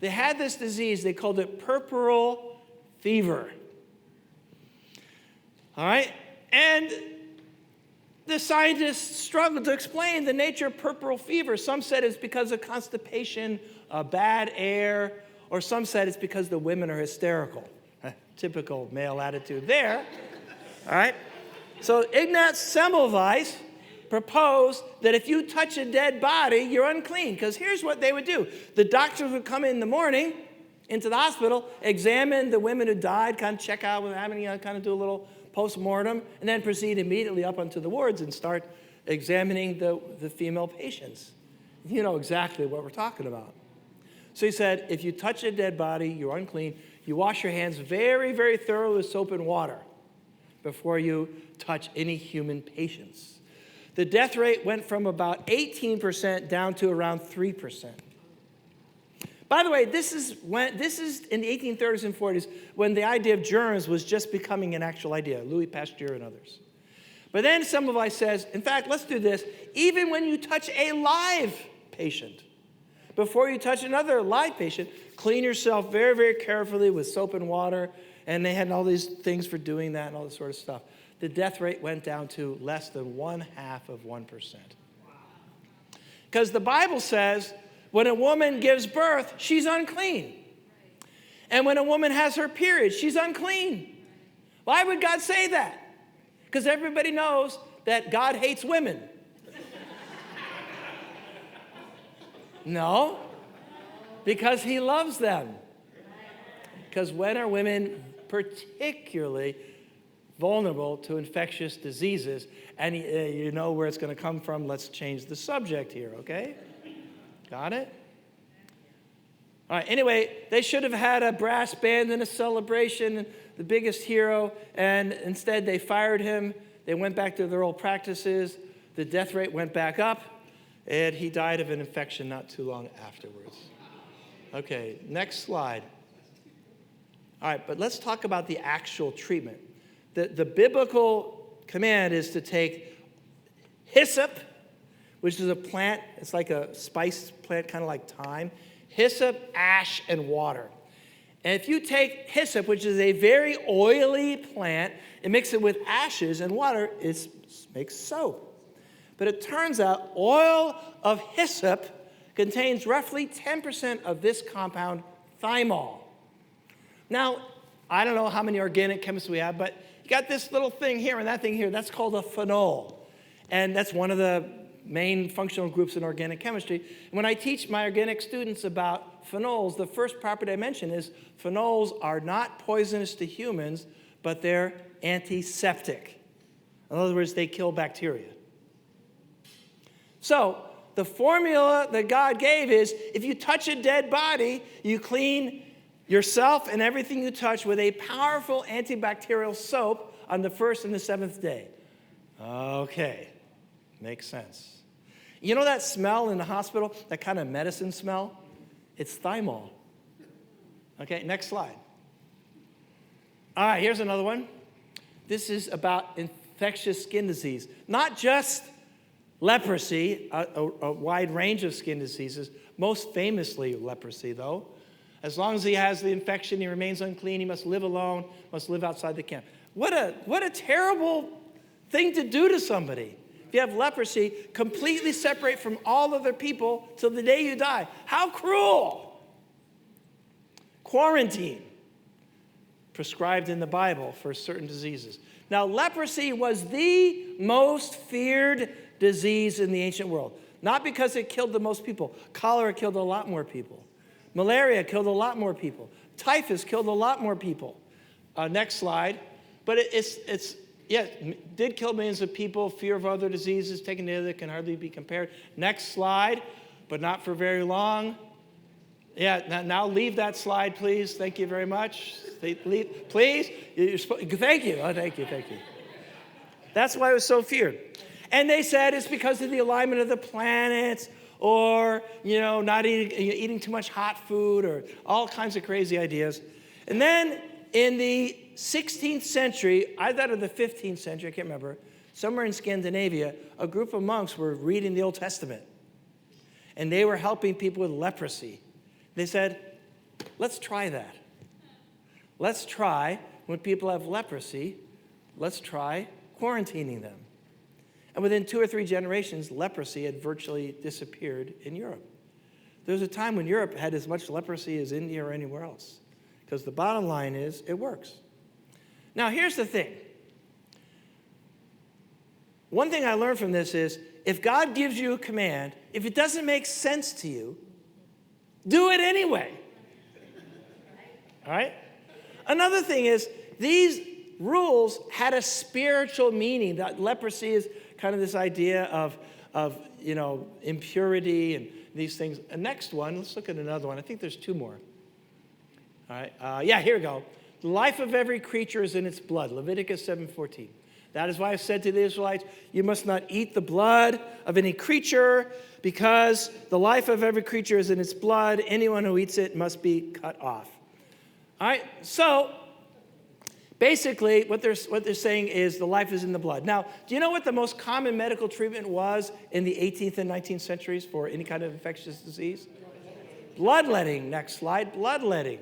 They had this disease, they called it puerperal fever. All right? And the scientists struggled to explain the nature of puerperal fever. Some said it's because of constipation, bad air, or some said it's because the women are hysterical. Typical male attitude there. All right? So Ignaz Semmelweis proposed that if you touch a dead body, you're unclean. Because here's what they would do. The doctors would come in the morning into the hospital, examine the women who died, kind of check out, kind of do a little post-mortem, and then proceed immediately up onto the wards and start examining the female patients. You know exactly what we're talking about. So he said, if you touch a dead body, you're unclean. You wash your hands very, very thoroughly with soap and water before you touch any human patients. The death rate went from about 18% down to around 3%. By the way, this is in the 1830s and 40s when the idea of germs was just becoming an actual idea, Louis Pasteur and others. But then Semmelweis says, in fact, let's do this. Even when you touch a live patient, before you touch another live patient, clean yourself very, very carefully with soap and water and they had all these things for doing that and all this sort of stuff. The death rate went down to less than 0.5%. Because the Bible says when a woman gives birth, she's unclean. And when a woman has her period, she's unclean. Why would God say that? Because everybody knows that God hates women. No, because he loves them. Because when are women particularly vulnerable to infectious diseases? And you know where it's going to come from. Let's change the subject here, okay? Got it? All right, anyway, they should have had a brass band and a celebration, the biggest hero, and instead they fired him. They went back to their old practices. The death rate went back up, and he died of an infection not too long afterwards. Okay, next slide. All right, but let's talk about the actual treatment. The biblical command is to take hyssop, which is a plant. It's like a spice plant, kind of like thyme. Hyssop, ash, and water. And if you take hyssop, which is a very oily plant, and mix it with ashes and water, it makes soap. But it turns out oil of hyssop contains roughly 10% of this compound, thymol. Now, I don't know how many organic chemists we have, but you got this little thing here and that thing here. That's called a phenol. And that's one of the main functional groups in organic chemistry. And when I teach my organic students about phenols, the first property I mention is phenols are not poisonous to humans, but they're antiseptic. In other words, they kill bacteria. So the formula that God gave is if you touch a dead body, you clean yourself and everything you touch with a powerful antibacterial soap on the first and the seventh day. Okay, makes sense. You know that smell in the hospital, that kind of medicine smell? It's thymol. Okay, next slide. All right, here's another one. This is about infectious skin disease. Not just leprosy, a wide range of skin diseases, most famously leprosy, though. As long as he has the infection, he remains unclean, he must live alone, must live outside the camp. What a terrible thing to do to somebody. If you have leprosy, completely separate from all other people till the day you die. How cruel! Quarantine, prescribed in the Bible for certain diseases. Now, leprosy was the most feared disease in the ancient world. Not because it killed the most people. Cholera killed a lot more people. Malaria killed a lot more people. Typhus killed a lot more people. Next slide. But it did kill millions of people. Fear of other diseases taken together can hardly be compared. Next slide, but not for very long. Yeah, now leave that slide, please. Thank you very much. Please. Thank you. Oh, thank you. That's why it was so feared. And they said it's because of the alignment of the planets, or, not eating too much hot food, or all kinds of crazy ideas. And then in the 16th century, I thought of the 15th century, I can't remember, somewhere in Scandinavia, a group of monks were reading the Old Testament. And they were helping people with leprosy. They said, let's try that. Let's try, when people have leprosy, let's try quarantining them. And within 2 or 3 generations, leprosy had virtually disappeared in Europe. There was a time when Europe had as much leprosy as India or anywhere else. Because the bottom line is, it works. Now, here's the thing. One thing I learned from this is, if God gives you a command, if it doesn't make sense to you, do it anyway. All right? Another thing is, these rules had a spiritual meaning. That leprosy is kind of this idea of impurity and these things. The next one, let's look at another one. I think there's 2 more. All right, here we go. The life of every creature is in its blood, Leviticus 7:14. That is why I said to the Israelites, you must not eat the blood of any creature, because the life of every creature is in its blood. Anyone who eats it must be cut off. All right, so basically, what they're saying is the life is in the blood. Now, do you know what the most common medical treatment was in the 18th and 19th centuries for any kind of infectious disease? Bloodletting. Next slide. Bloodletting.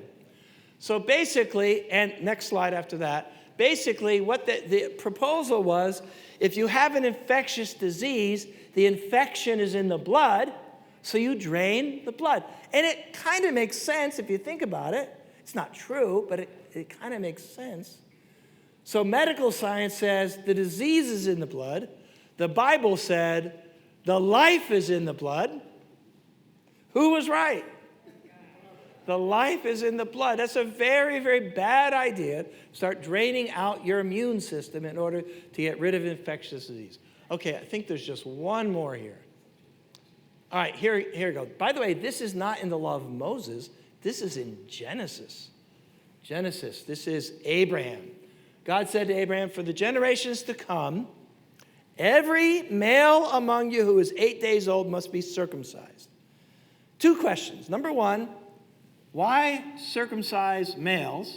So basically, and next slide after that, basically what the proposal was, if you have an infectious disease, the infection is in the blood, so you drain the blood. And it kind of makes sense if you think about it. It's not true, but it kind of makes sense. So medical science says the disease is in the blood. The Bible said the life is in the blood. Who was right? The life is in the blood. That's a very, very bad idea. Start draining out your immune system in order to get rid of infectious disease. Okay, I think there's just one more here. All right, here we go. By the way, this is not in the law of Moses. This is in Genesis. Genesis, this is Abraham. God said to Abraham, for the generations to come, every male among you who is 8 days old must be circumcised. 2 questions. Number 1, why circumcise males?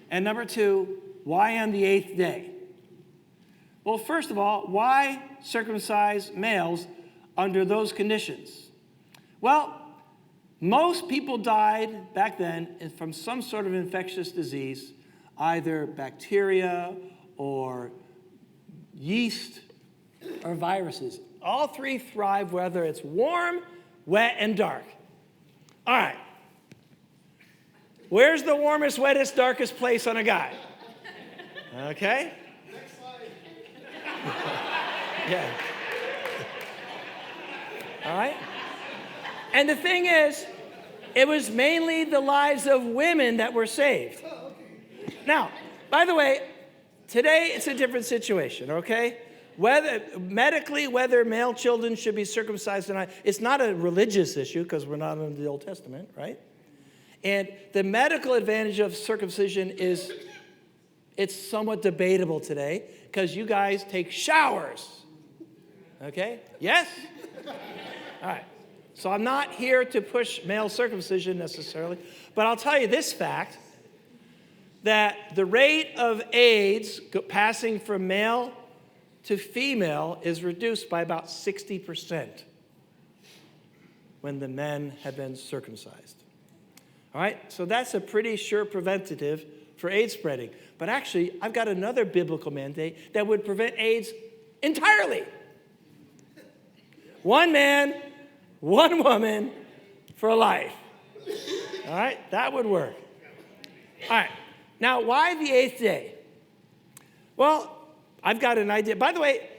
And number 2, why on the 8th day? Well, first of all, why circumcise males under those conditions? Well, most people died back then from some sort of infectious disease, either bacteria or yeast or viruses. All 3 thrive whether it's warm, wet, and dark. All right. Where's the warmest, wettest, darkest place on a guy? Okay? Next slide. Yeah. All right? And the thing is, it was mainly the lives of women that were saved. Now, by the way, today it's a different situation, okay? Whether male children should be circumcised or not, it's not a religious issue because we're not under the Old Testament, right? And the medical advantage of circumcision is it's somewhat debatable today because you guys take showers. Okay? Yes? All right. So I'm not here to push male circumcision necessarily, but I'll tell you this fact, that the rate of AIDS passing from male to female is reduced by about 60% when the men have been circumcised. All right, so that's a pretty sure preventative for AIDS spreading. But actually, I've got another biblical mandate that would prevent AIDS entirely. 1 man, 1 woman for life. All right, that would work. All right, now why the 8th day? Well, I've got an idea. By the way,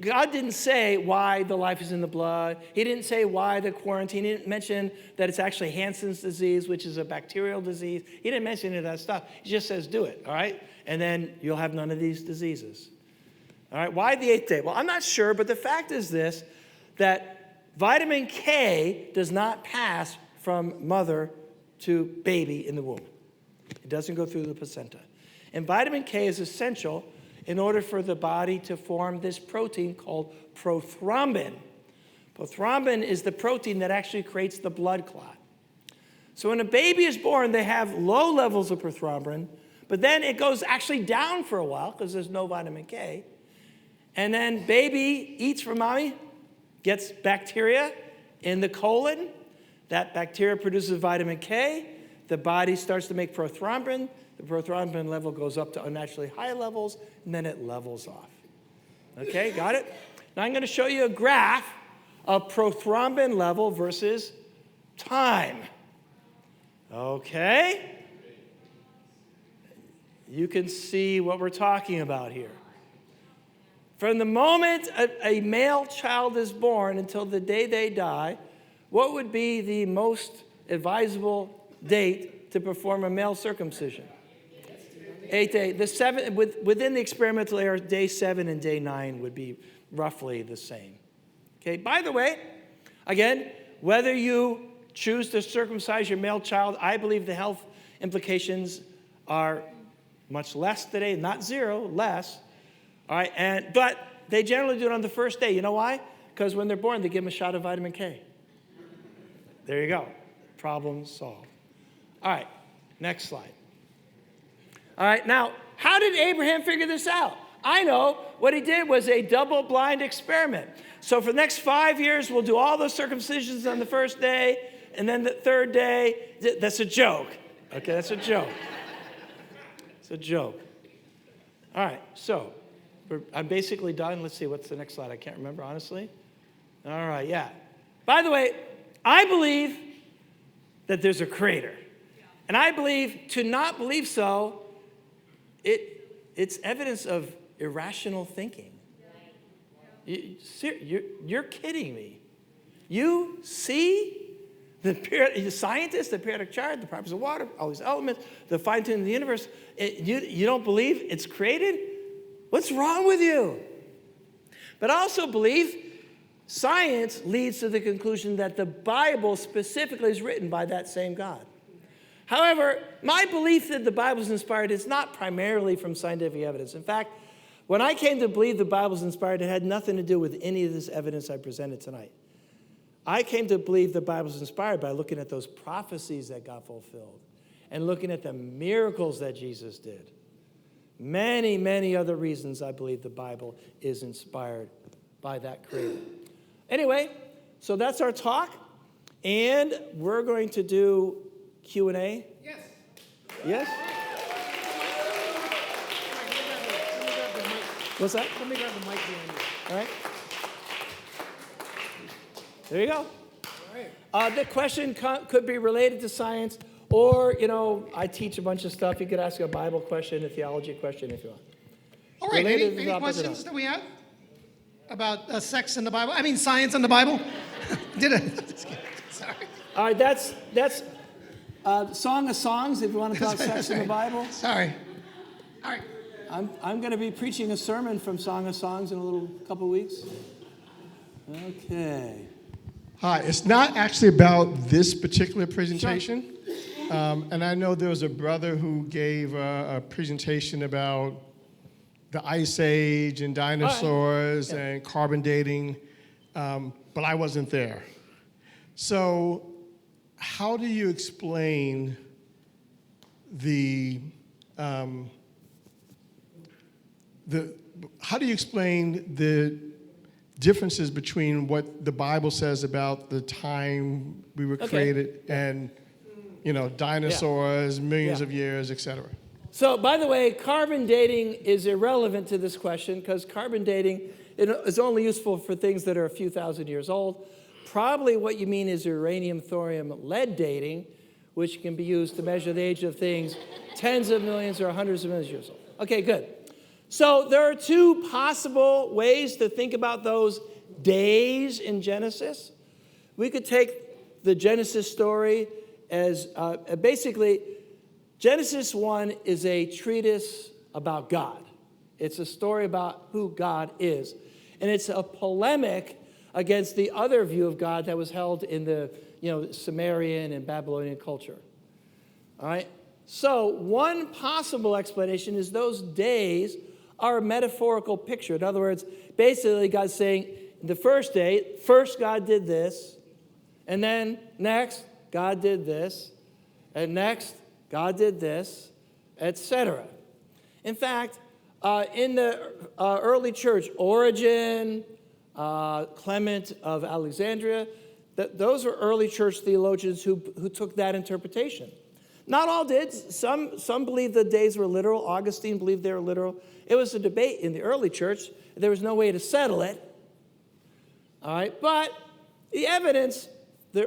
God didn't say why the life is in the blood. He didn't say why the quarantine. He didn't mention that it's actually Hansen's disease, which is a bacterial disease. He didn't mention any of that stuff. He just says do it, all right? And then you'll have none of these diseases. All right, why the 8th day? Well, I'm not sure, but the fact is this, that vitamin K does not pass from mother to baby in the womb. It doesn't go through the placenta. And vitamin K is essential in order for the body to form this protein called prothrombin. Prothrombin is the protein that actually creates the blood clot. So when a baby is born, they have low levels of prothrombin, but then it goes actually down for a while because there's no vitamin K. And then baby eats from mommy, gets bacteria in the colon. That bacteria produces vitamin K. The body starts to make prothrombin. The prothrombin level goes up to unnaturally high levels, and then it levels off. Okay, got it? Now I'm going to show you a graph of prothrombin level versus time. Okay? You can see what we're talking about here. From the moment a male child is born until the day they die, what would be the most advisable date to perform a male circumcision? 8th day. The 7th, within the experimental era, day 7 and day 9 would be roughly the same. Okay, by the way, again, whether you choose to circumcise your male child, I believe the health implications are much less today, not 0, less. All right, but they generally do it on the first day. You know why? Because when they're born, they give them a shot of vitamin K. There you go. Problem solved. All right, next slide. All right, now, how did Abraham figure this out? I know what he did was a double-blind experiment. So for the next 5 years, we'll do all those circumcisions on the first day, and then the 3rd day, that's a joke, Okay, that's a joke. It's a joke. All right, so I'm basically done. Let's see, what's the next slide? I can't remember, honestly. All right, yeah. By the way, I believe that there's a creator. And I believe to not believe so, it's evidence of irrational thinking. You're kidding me. You see the scientists, the periodic chart, the properties of water, all these elements, the fine-tuning of the universe. You don't believe it's created? What's wrong with you? But I also believe science leads to the conclusion that the Bible specifically is written by that same God. However, my belief that the Bible is inspired is not primarily from scientific evidence. In fact, when I came to believe the Bible is inspired, it had nothing to do with any of this evidence I presented tonight. I came to believe the Bible is inspired by looking at those prophecies that got fulfilled and looking at the miracles that Jesus did. Many, many other reasons I believe the Bible is inspired by that creator. Anyway, so that's our talk, and we're going to do Q&A. Yes. Yes? What's that? Let me grab the mic behind you. All right. There you go. All right. The question could be related to science, or, I teach a bunch of stuff. You could ask a Bible question, a theology question if you want. All right, Related to any the topic or questions not? that we have about sex in the Bible? I mean, science in the Bible? Did it? Just kidding. Sorry. All right, that's Song of Songs, if you want to talk sex in the Bible. Sorry. All right. I'm going to be preaching a sermon from Song of Songs in a couple weeks. Okay. Hi, it's not actually about this particular presentation. And I know there was a brother who gave a presentation about the Ice Age and dinosaurs and carbon dating, but I wasn't there. So how do you explain the differences between what the Bible says about the time we were created and, dinosaurs, millions of years, et cetera? So, by the way, carbon dating is irrelevant to this question because carbon dating is only useful for things that are a few thousand years old. Probably what you mean is uranium, thorium, lead dating, which can be used to measure the age of things tens of millions or hundreds of millions of years old. Okay, good. So there are two possible ways to think about those days in Genesis. We could take the Genesis story as basically, Genesis 1 is a treatise about God. It's a story about who God is. And it's a polemic against the other view of God that was held in the Sumerian and Babylonian culture. All right? So one possible explanation is those days are a metaphorical picture. In other words, basically God's saying, the first day, first God did this, and then next, God did this, and next, God did this, etc. In fact, in the early church, Origen, Clement of Alexandria, those were early church theologians who took that interpretation. Not all did. Some believed the days were literal. Augustine believed they were literal. It was a debate in the early church. There was no way to settle it. All right, but the evidence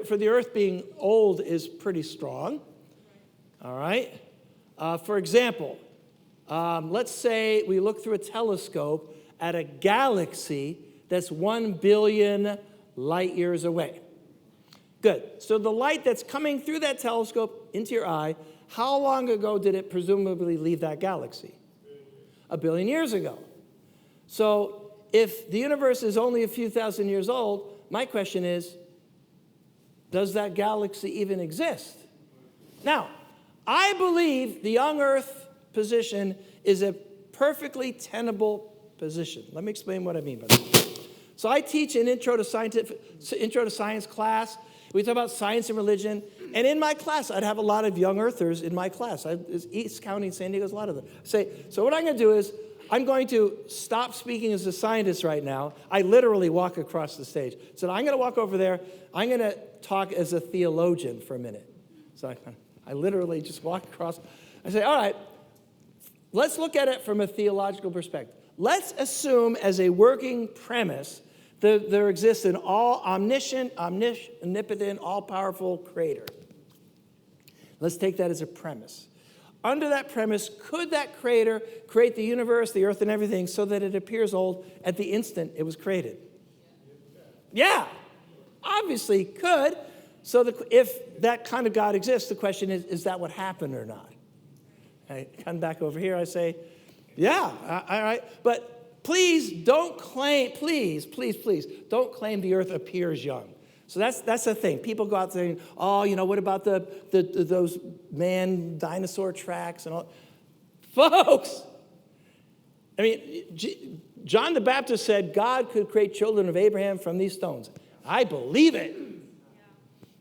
for the earth being old is pretty strong. All right. For example, let's say we look through a telescope at a galaxy that's 1 billion light years away. Good. So the light that's coming through that telescope into your eye, how long ago did it presumably leave that galaxy? 1 billion years ago. So if the universe is only a few thousand years old, my question is, does that galaxy even exist? Now, I believe the young Earth position is a perfectly tenable position. Let me explain what I mean by that. So I teach an intro to science class. We talk about science and religion. And in my class, I'd have a lot of young Earthers in my class. East County, San Diego's a lot of them. So what I'm going to do is I'm going to stop speaking as a scientist right now. I literally walk across the stage. So I'm going to walk over there. I'm going to talk as a theologian for a minute. So I literally just walked across. I say, all right, let's look at it from a theological perspective. Let's assume as a working premise that there exists an all omniscient, omnipotent, all-powerful creator. Let's take that as a premise. Under that premise, could that creator create the universe, the earth, and everything so that it appears old at the instant it was created? Yeah, obviously could. So if that kind of God exists, the question is that what happened or not? I come back over here, I say, yeah, all right. But please don't claim, please, don't claim the earth appears young. So that's the thing. People go out saying, oh, what about those man dinosaur tracks and all? Folks, I mean, John the Baptist said God could create children of Abraham from these stones. I believe it.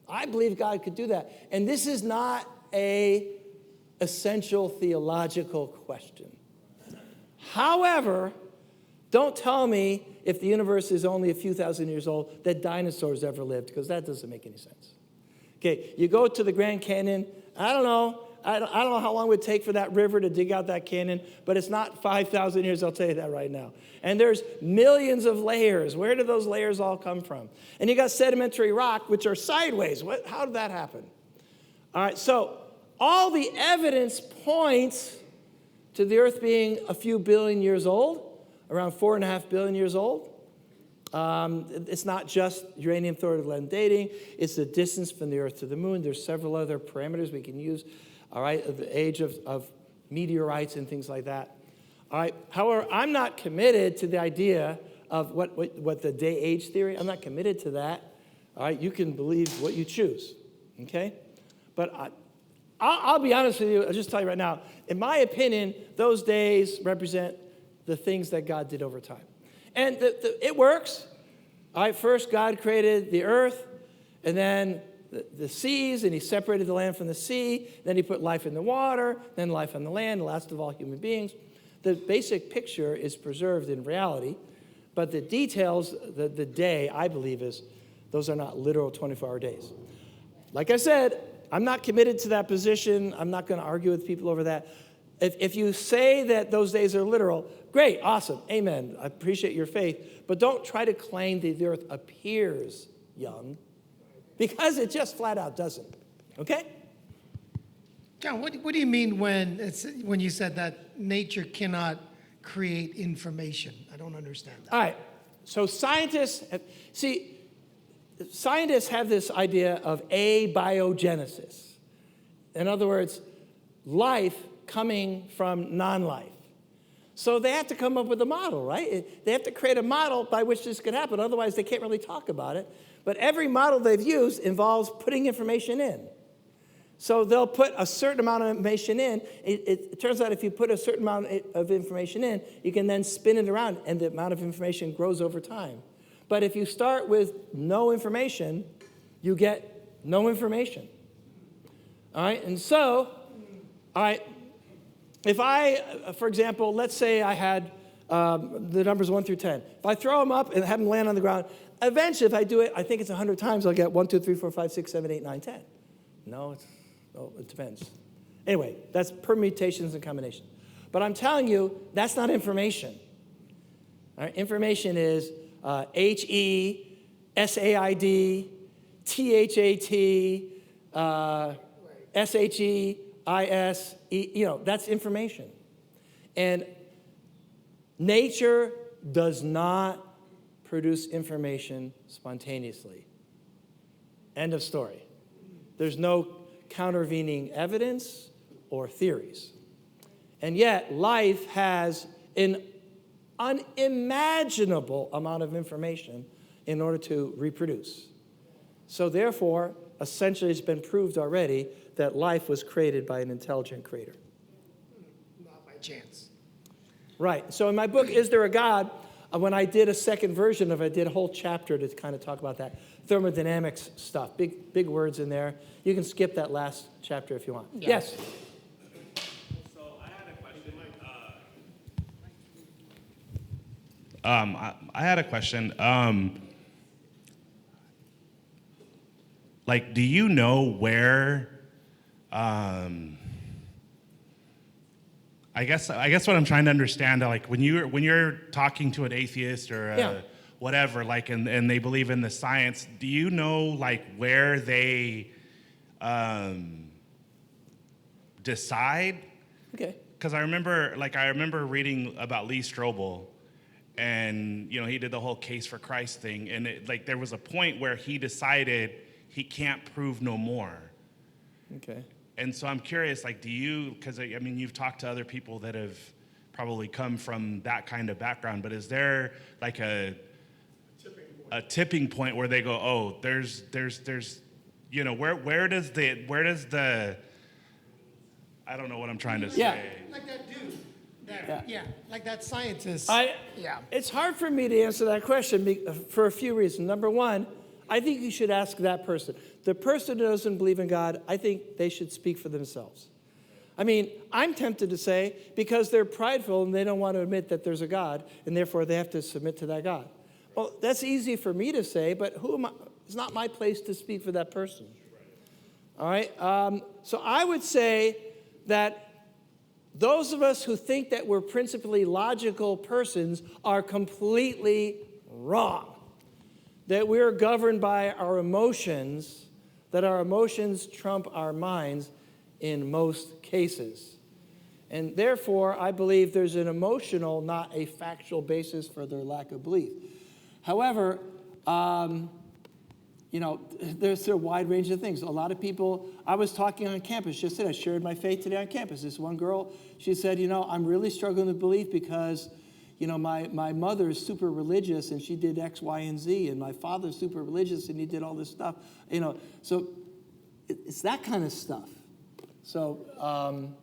I believe God could do that. And this is not a essential theological question. However, don't tell me if the universe is only a few thousand years old that dinosaurs ever lived, because that doesn't make any sense. Okay, you go to the Grand Canyon. I don't know how long it would take for that river to dig out that canyon, but it's not 5,000 years, I'll tell you that right now. And there's millions of layers. Where do those layers all come from? And you got sedimentary rock, which are sideways. How did that happen? All right, so all the evidence points to the earth being a few billion years old, around 4.5 billion years old. It's not just uranium, thorium, lead dating. It's the distance from the earth to the moon. There's several other parameters we can use, all right, of the age of meteorites and things like that. All right, however, I'm not committed to the idea of what the day-age theory, I'm not committed to that. All right, you can believe what you choose, okay? But I'll be honest with you, I'll just tell you right now, in my opinion, those days represent the things that God did over time. And it works. All right, first God created the earth, and then the seas, and he separated the land from the sea. Then he put life in the water, then life on the land, the last of all human beings. The basic picture is preserved in reality, but the details, the day, I believe, those are not literal 24-hour days. Like I said, I'm not committed to that position. I'm not going to argue with people over that. If you say that those days are literal, great, awesome, amen. I appreciate your faith. But don't try to claim that the earth appears young, because it just flat out doesn't. Okay? John, what do you mean when you said that nature cannot create information? I don't understand that. All right. So scientists have this idea of abiogenesis. In other words, life coming from non-life. So they have to come up with a model, right? They have to create a model by which this could happen. Otherwise, they can't really talk about it. But every model they've used involves putting information in. So they'll put a certain amount of information in. It turns out if you put a certain amount of information in, you can then spin it around, and the amount of information grows over time. But if you start with no information, you get no information. All right? And so, all right, if for example, let's say I had the numbers 1 through 10. If I throw them up and have them land on the ground, eventually, if I do it, I think it's 100 times, I'll get 1, 2, 3, 4, 5, 6, 7, 8, 9, 10. No, it depends. Anyway, that's permutations and combinations. But I'm telling you, that's not information. All right? Information is HESAID, THAT, SHEISE, that's information. And nature does not produce information spontaneously. End of story. There's no countervening evidence or theories. And yet, life has an unimaginable amount of information in order to reproduce. So therefore, essentially it's been proved already that life was created by an intelligent creator. Not by chance. Right. So in my book, Is There a God? When I did a second version of it, I did a whole chapter to kind of talk about that thermodynamics stuff. Big words in there. You can skip that last chapter if you want. Yeah. Yes. So I had a question. I had a question. Do you know where I guess what I'm trying to understand, like when you're talking to an atheist or Yeah. whatever, like and they believe in the science, do you know like where they decide? Okay. Because I remember reading about Lee Strobel, and he did the whole case for Christ thing, and there was a point where he decided he can't prove no more. Okay. And so I'm curious, like, because I mean, you've talked to other people that have probably come from that kind of background, but is there like a tipping point where they go, oh, there's where does the I don't know what I'm trying to say. Yeah. Like that dude. Like that scientist. It's hard for me to answer that question for a few reasons. Number one, I think you should ask that person. The person who doesn't believe in God, I think they should speak for themselves. I mean, I'm tempted to say because they're prideful and they don't want to admit that there's a God, and therefore they have to submit to that God. Well, that's easy for me to say, but who am I? It's not my place to speak for that person. All right? So I would say that those of us who think that we're principally logical persons are completely wrong. That we're governed by our emotions, that our emotions trump our minds in most cases. And therefore, I believe there's an emotional, not a factual basis for their lack of belief. However, there's a wide range of things. A lot of people, I was talking on campus, just said I shared my faith today on campus. This one girl, she said, I'm really struggling with belief because, my mother is super religious and she did X, Y, and Z, and my father's super religious and he did all this stuff. So it's that kind of stuff. So,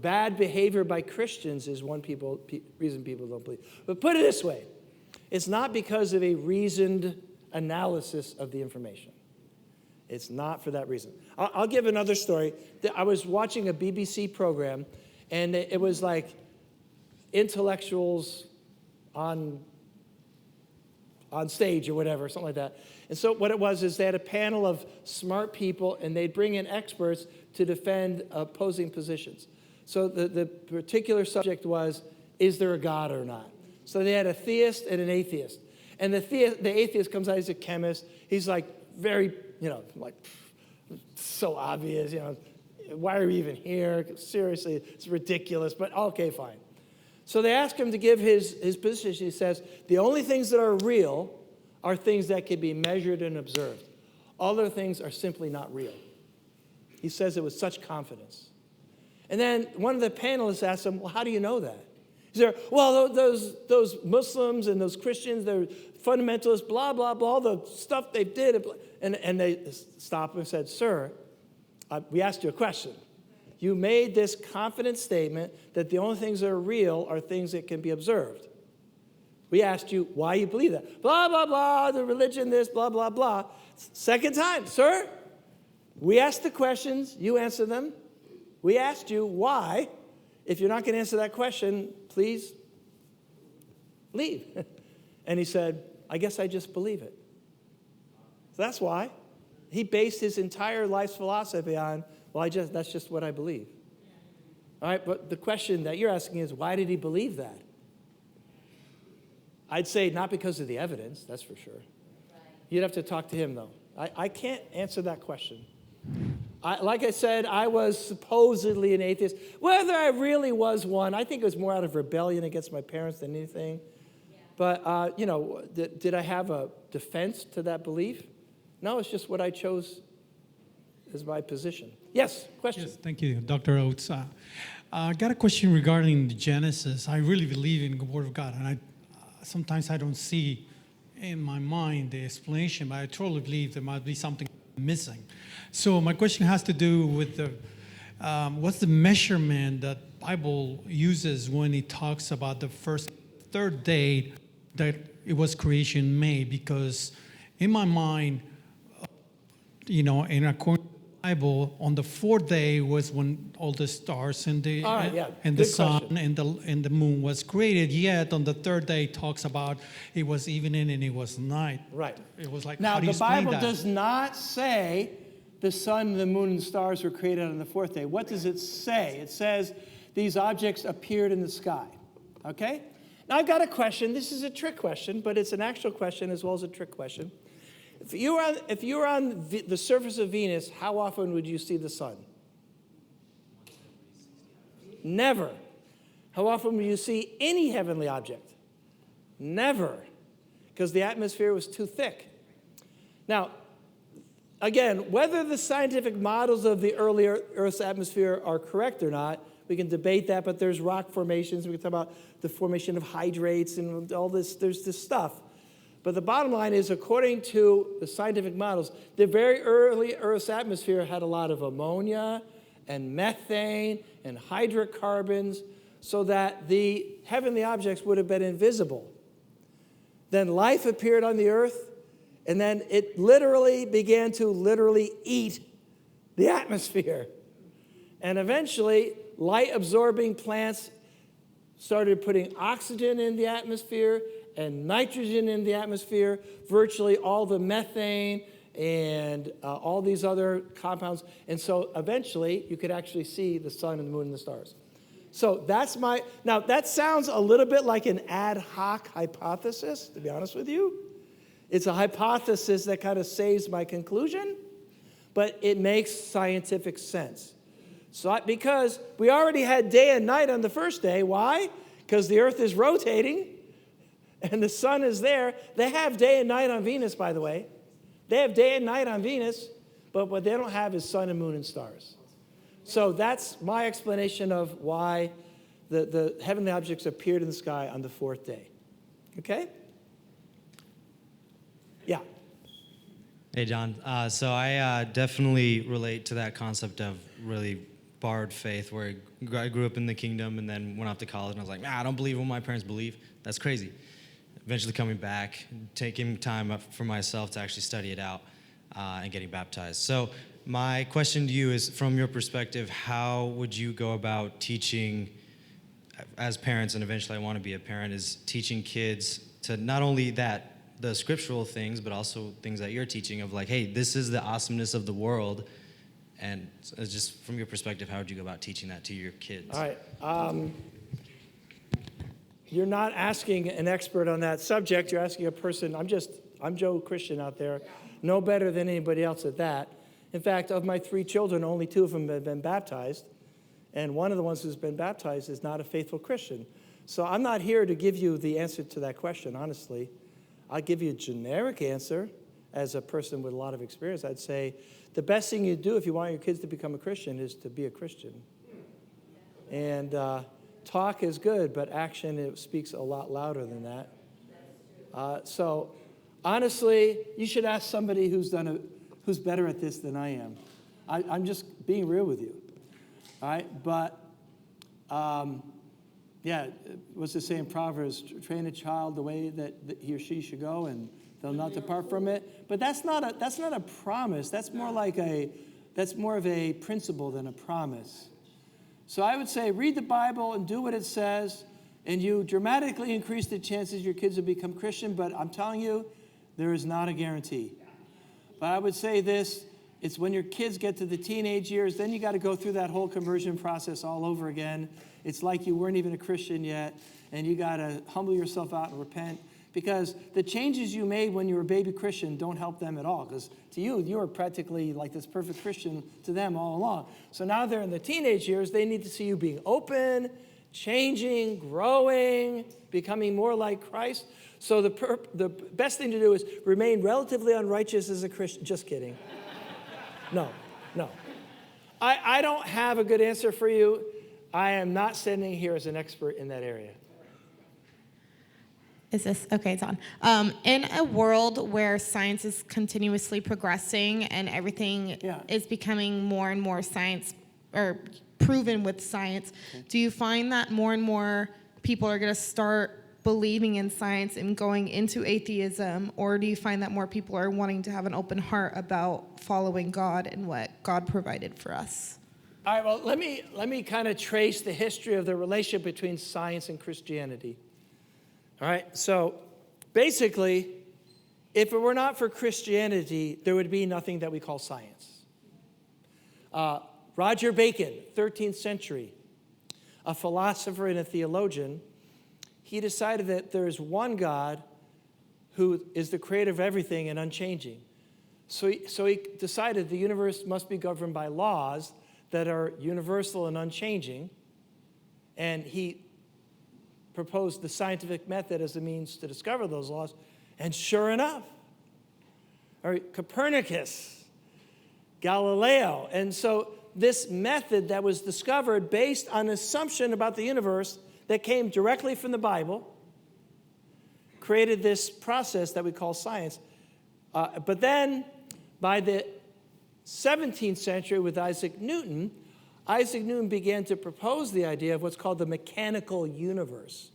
bad behavior by Christians is one reason people don't believe. But put it this way, it's not because of a reasoned analysis of the information. It's not for that reason. I'll give another story. I was watching a BBC program, and it was like intellectuals on stage or whatever, something like that. And so what it was is they had a panel of smart people, and they'd bring in experts to defend opposing positions. So the particular subject was, is there a God or not? So they had a theist and an atheist. And the atheist comes out, he's a chemist. He's like very, like so obvious, why are we even here? Seriously, it's ridiculous, but okay, fine. So they ask him to give his position. He says, the only things that are real are things that can be measured and observed. Other things are simply not real. He says it with such confidence. And then one of the panelists asked him, well, how do you know that? He said, well, those Muslims and those Christians, they're fundamentalists, blah, blah, blah, all the stuff they did. And they stopped and said, sir, we asked you a question. You made this confident statement that the only things that are real are things that can be observed. We asked you why you believe that. Blah, blah, blah, the religion, this, blah, blah, blah. Second time, sir, we asked the questions, you answer them. We asked you why. If you're not going to answer that question, please leave. And he said, I guess I just believe it. So that's why. He based his entire life's philosophy on, that's just what I believe. All right, but the question that you're asking is, why did he believe that? I'd say not because of the evidence, that's for sure. You'd have to talk to him, though. I can't answer that question. Like I said, I was supposedly an atheist. Whether I really was one, I think it was more out of rebellion against my parents than anything. Yeah. But, did I have a defense to that belief? No, it's just what I chose as my position. Yes, question. Yes, thank you, Dr. Oates. I got a question regarding the Genesis. I really believe in the Word of God, and sometimes I don't see in my mind the explanation, but I totally believe there might be something missing. So my question has to do with what's the measurement that Bible uses when it talks about the third day that it was creation made? Because in my mind, in according to the Bible, on the fourth day was when all the stars and the sun and the moon was created. Yet on the third day, it talks about it was evening and it was night. Right. It was like, now how do you the Bible explain that? does not say the sun, the moon, and stars were created on the fourth day. What does it say? It says these objects appeared in the sky. Okay? Now I've got a question. This is a trick question, but it's an actual question as well as a trick question. If you were on the surface of Venus, how often would you see the sun? Never. How often would you see any heavenly object? Never. Because the atmosphere was too thick. Now, again, whether the scientific models of the earlier Earth's atmosphere are correct or not, we can debate that, but there's rock formations. We can talk about the formation of hydrates and all this. There's this stuff. But the bottom line is, according to the scientific models, the very early Earth's atmosphere had a lot of ammonia and methane and hydrocarbons so that the heavenly objects would have been invisible. Then life appeared on the Earth, and then it literally began to eat the atmosphere. And eventually, light-absorbing plants started putting oxygen in the atmosphere and nitrogen in the atmosphere, virtually all the methane and all these other compounds. And so eventually, you could actually see the sun and the moon and the stars. So now that sounds a little bit like an ad hoc hypothesis, to be honest with you. It's a hypothesis that kind of saves my conclusion, but it makes scientific sense. So, because we already had day and night on the first day. Why? Because the Earth is rotating and the sun is there. They have day and night on Venus, by the way. They have day and night on Venus, but what they don't have is sun and moon and stars. So that's my explanation of why the heavenly objects appeared in the sky on the fourth day. Okay? Yeah. Hey, John. So I definitely relate to that concept of really borrowed faith, where I grew up in the kingdom and then went off to college, and I was like, I don't believe what my parents believe. That's crazy. Eventually coming back, taking time up for myself to actually study it out and getting baptized. So my question to you is, from your perspective, how would you go about teaching, as parents, and eventually I want to be a parent, is teaching kids to not only the scriptural things, but also things that you're teaching of like, hey, this is the awesomeness of the world. And just from your perspective, how would you go about teaching that to your kids? All right. You're not asking an expert on that subject. You're asking a person. I'm Joe Christian out there, no better than anybody else at that. In fact, of my 3 children, only 2 of them have been baptized. And one of the ones who's been baptized is not a faithful Christian. So I'm not here to give you the answer to that question, honestly. I'll give you a generic answer as a person with a lot of experience. I'd say the best thing you do if you want your kids to become a Christian is to be a Christian. And talk is good, but action, it speaks a lot louder than that. So honestly, you should ask somebody who's better at this than I am. I'm just being real with you. All right? But yeah, what's it say in Proverbs? Train a child the way that he or she should go, and they'll not depart from it. But that's not a promise. That's more of a principle than a promise. So I would say read the Bible and do what it says, and you dramatically increase the chances your kids will become Christian. But I'm telling you, there is not a guarantee. But I would say this: it's when your kids get to the teenage years, then you got to go through that whole conversion process all over again. It's like you weren't even a Christian yet, and you got to humble yourself out and repent, because the changes you made when you were a baby Christian don't help them at all, because to you, you were practically like this perfect Christian to them all along. So now they're in the teenage years, they need to see you being open, changing, growing, becoming more like Christ. So the best thing to do is remain relatively unrighteous as a Christian. Just kidding. No. I don't have a good answer for you. I am not standing here as an expert in that area. Is this okay? It's on. In a world where science is continuously progressing and everything is becoming more and more science or proven with science, do you find that more and more people are going to start believing in science and going into atheism, or do you find that more people are wanting to have an open heart about following God and what God provided for us? All right, well, let me kind of trace the history of the relationship between science and Christianity. All right, so basically, if it were not for Christianity, there would be nothing that we call science. Roger Bacon, 13th century, a philosopher and a theologian, he decided that there is one God who is the creator of everything and unchanging. So he decided the universe must be governed by laws that are universal and unchanging, and he proposed the scientific method as a means to discover those laws, and sure enough, Copernicus, Galileo, and so this method that was discovered based on an assumption about the universe that came directly from the Bible created this process that we call science. But then by the 17th century with Isaac Newton began to propose the idea of what's called the mechanical universe.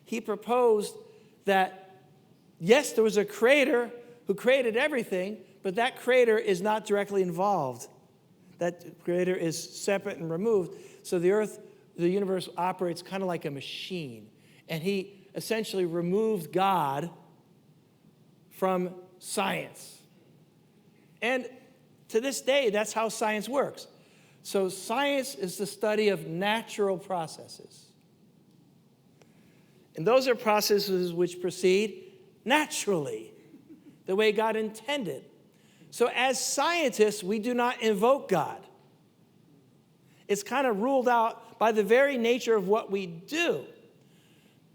He proposed that, yes, there was a creator who created everything, but that creator is not directly involved. That creator is separate and removed. So the universe operates kind of like a machine. And he essentially removed God from science. And to this day, that's how science works. So science is the study of natural processes. And those are processes which proceed naturally, the way God intended. So as scientists, we do not invoke God. It's kind of ruled out by the very nature of what we do.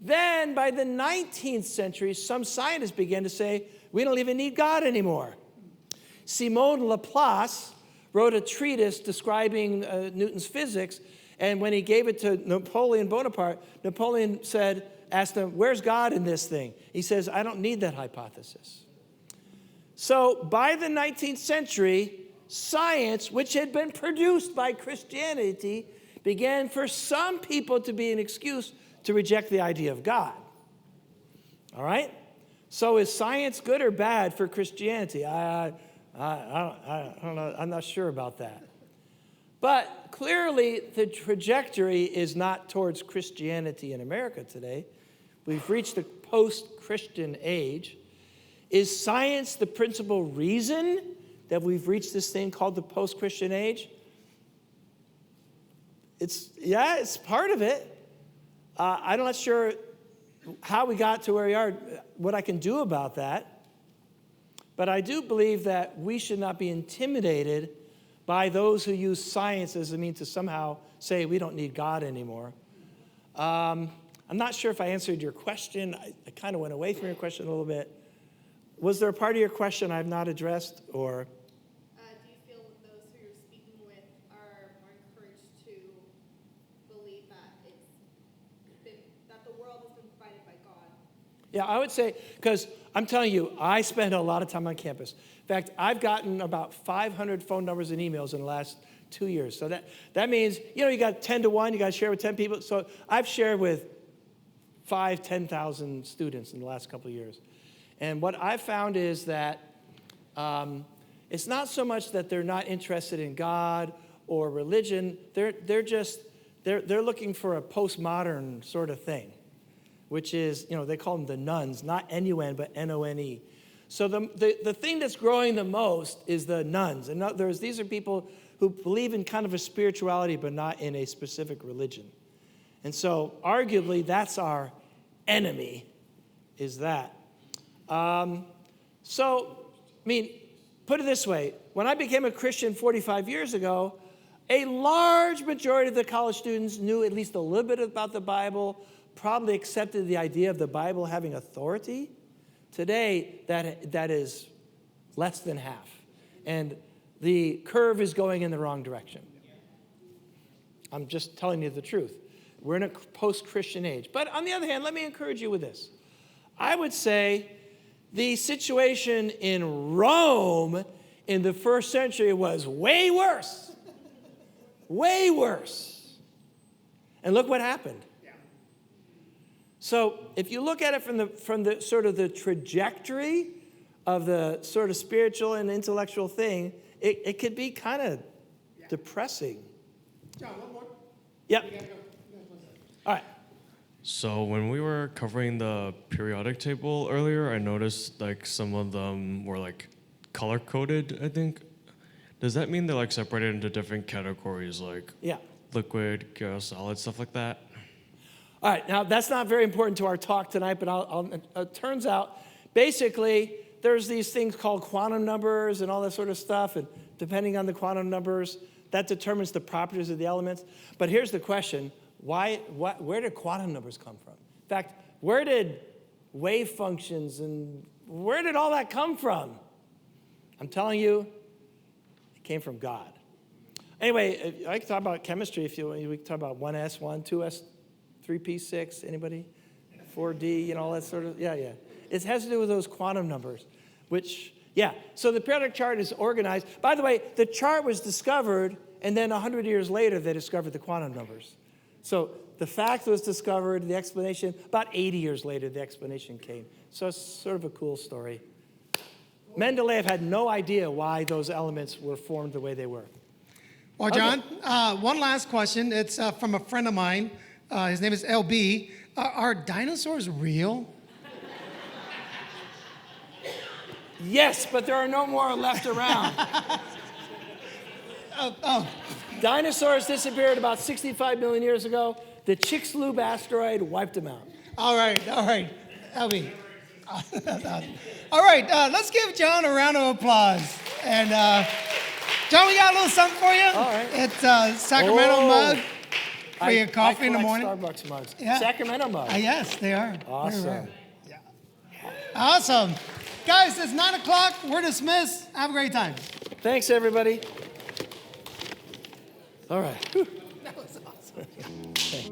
Then by the 19th century, some scientists began to say, we don't even need God anymore. Simon Laplace wrote a treatise describing Newton's physics, and when he gave it to Napoleon Bonaparte, Napoleon asked him, where's God in this thing? He says, I don't need that hypothesis. So by the 19th century, science, which had been produced by Christianity, began for some people to be an excuse to reject the idea of God. All right? So is science good or bad for Christianity? I don't know. I'm not sure about that. But clearly, the trajectory is not towards Christianity in America today. We've reached the post-Christian age. Is science the principal reason that we've reached this thing called the post-Christian age? It's part of it. I'm not sure how we got to where we are, what I can do about that. But I do believe that we should not be intimidated by those who use science as a means to somehow say we don't need God anymore. I'm not sure if I answered your question. I kind of went away from your question a little bit. Was there a part of your question I've not addressed, or? Do you feel that those who you're speaking with are more encouraged to believe that the world has been provided by God? Yeah, I would say, because I'm telling you, I spend a lot of time on campus. In fact, I've gotten about 500 phone numbers and emails in the last 2 years. So that means, you got 10 to 1, you got to share with 10 people. So I've shared with 10,000 students in the last couple of years. And what I've found is that it's not so much that they're not interested in God or religion. They're looking for a postmodern sort of thing, which is, they call them the nuns, not N-U-N, but N-O-N-E. So the thing that's growing the most is the nuns. In other words, these are people who believe in kind of a spirituality, but not in a specific religion. And so arguably, that's our enemy, is that. Put it this way. When I became a Christian 45 years ago, a large majority of the college students knew at least a little bit about the Bible, probably accepted the idea of the Bible having authority. Today, that is less than half. And the curve is going in the wrong direction. I'm just telling you the truth. We're in a post-Christian age. But on the other hand, let me encourage you with this. I would say the situation in Rome in the first century was way worse. Way worse. And look what happened. So if you look at it from the sort of the trajectory of the sort of spiritual and intellectual thing, it could be kind of depressing. John, one more. Yep. All right. So when we were covering the periodic table earlier, I noticed like some of them were like color coded, I think. does that mean they're like separated into different categories, like Yeah. liquid, gas, solid, stuff like that? All right, now that's not very important to our talk tonight, but it turns out, basically, there's these things called quantum numbers and all that sort of stuff, and depending on the quantum numbers, that determines the properties of the elements. But here's the question, where did quantum numbers come from? In fact, where did wave functions and where did all that come from? I'm telling you, it came from God. Anyway, I can talk about chemistry if you want. We can talk about 1s, 1, 2s, 3p6, anybody? 4d, all that sort of, yeah. It has to do with those quantum numbers, which, yeah. So the periodic chart is organized. By the way, the chart was discovered, and then 100 years later, they discovered the quantum numbers. So the fact was discovered, the explanation, about 80 years later, the explanation came. So it's sort of a cool story. Mendeleev had no idea why those elements were formed the way they were. Well, John, one last question. It's from a friend of mine. His name is LB. Are dinosaurs real? Yes, but there are no more left around. Dinosaurs disappeared about 65 million years ago. The Chicxulub asteroid wiped them out. All right, LB. All right, let's give John a round of applause. And John, we got a little something for you. All right. It's a Sacramento mug for your coffee in the morning. Starbucks mugs. Yeah. Sacramento mugs. Yes, they are. Awesome. Very rare. Yeah. Awesome. Guys, it's 9 o'clock. We're dismissed. Have a great time. Thanks, everybody. All right. That was awesome. Okay.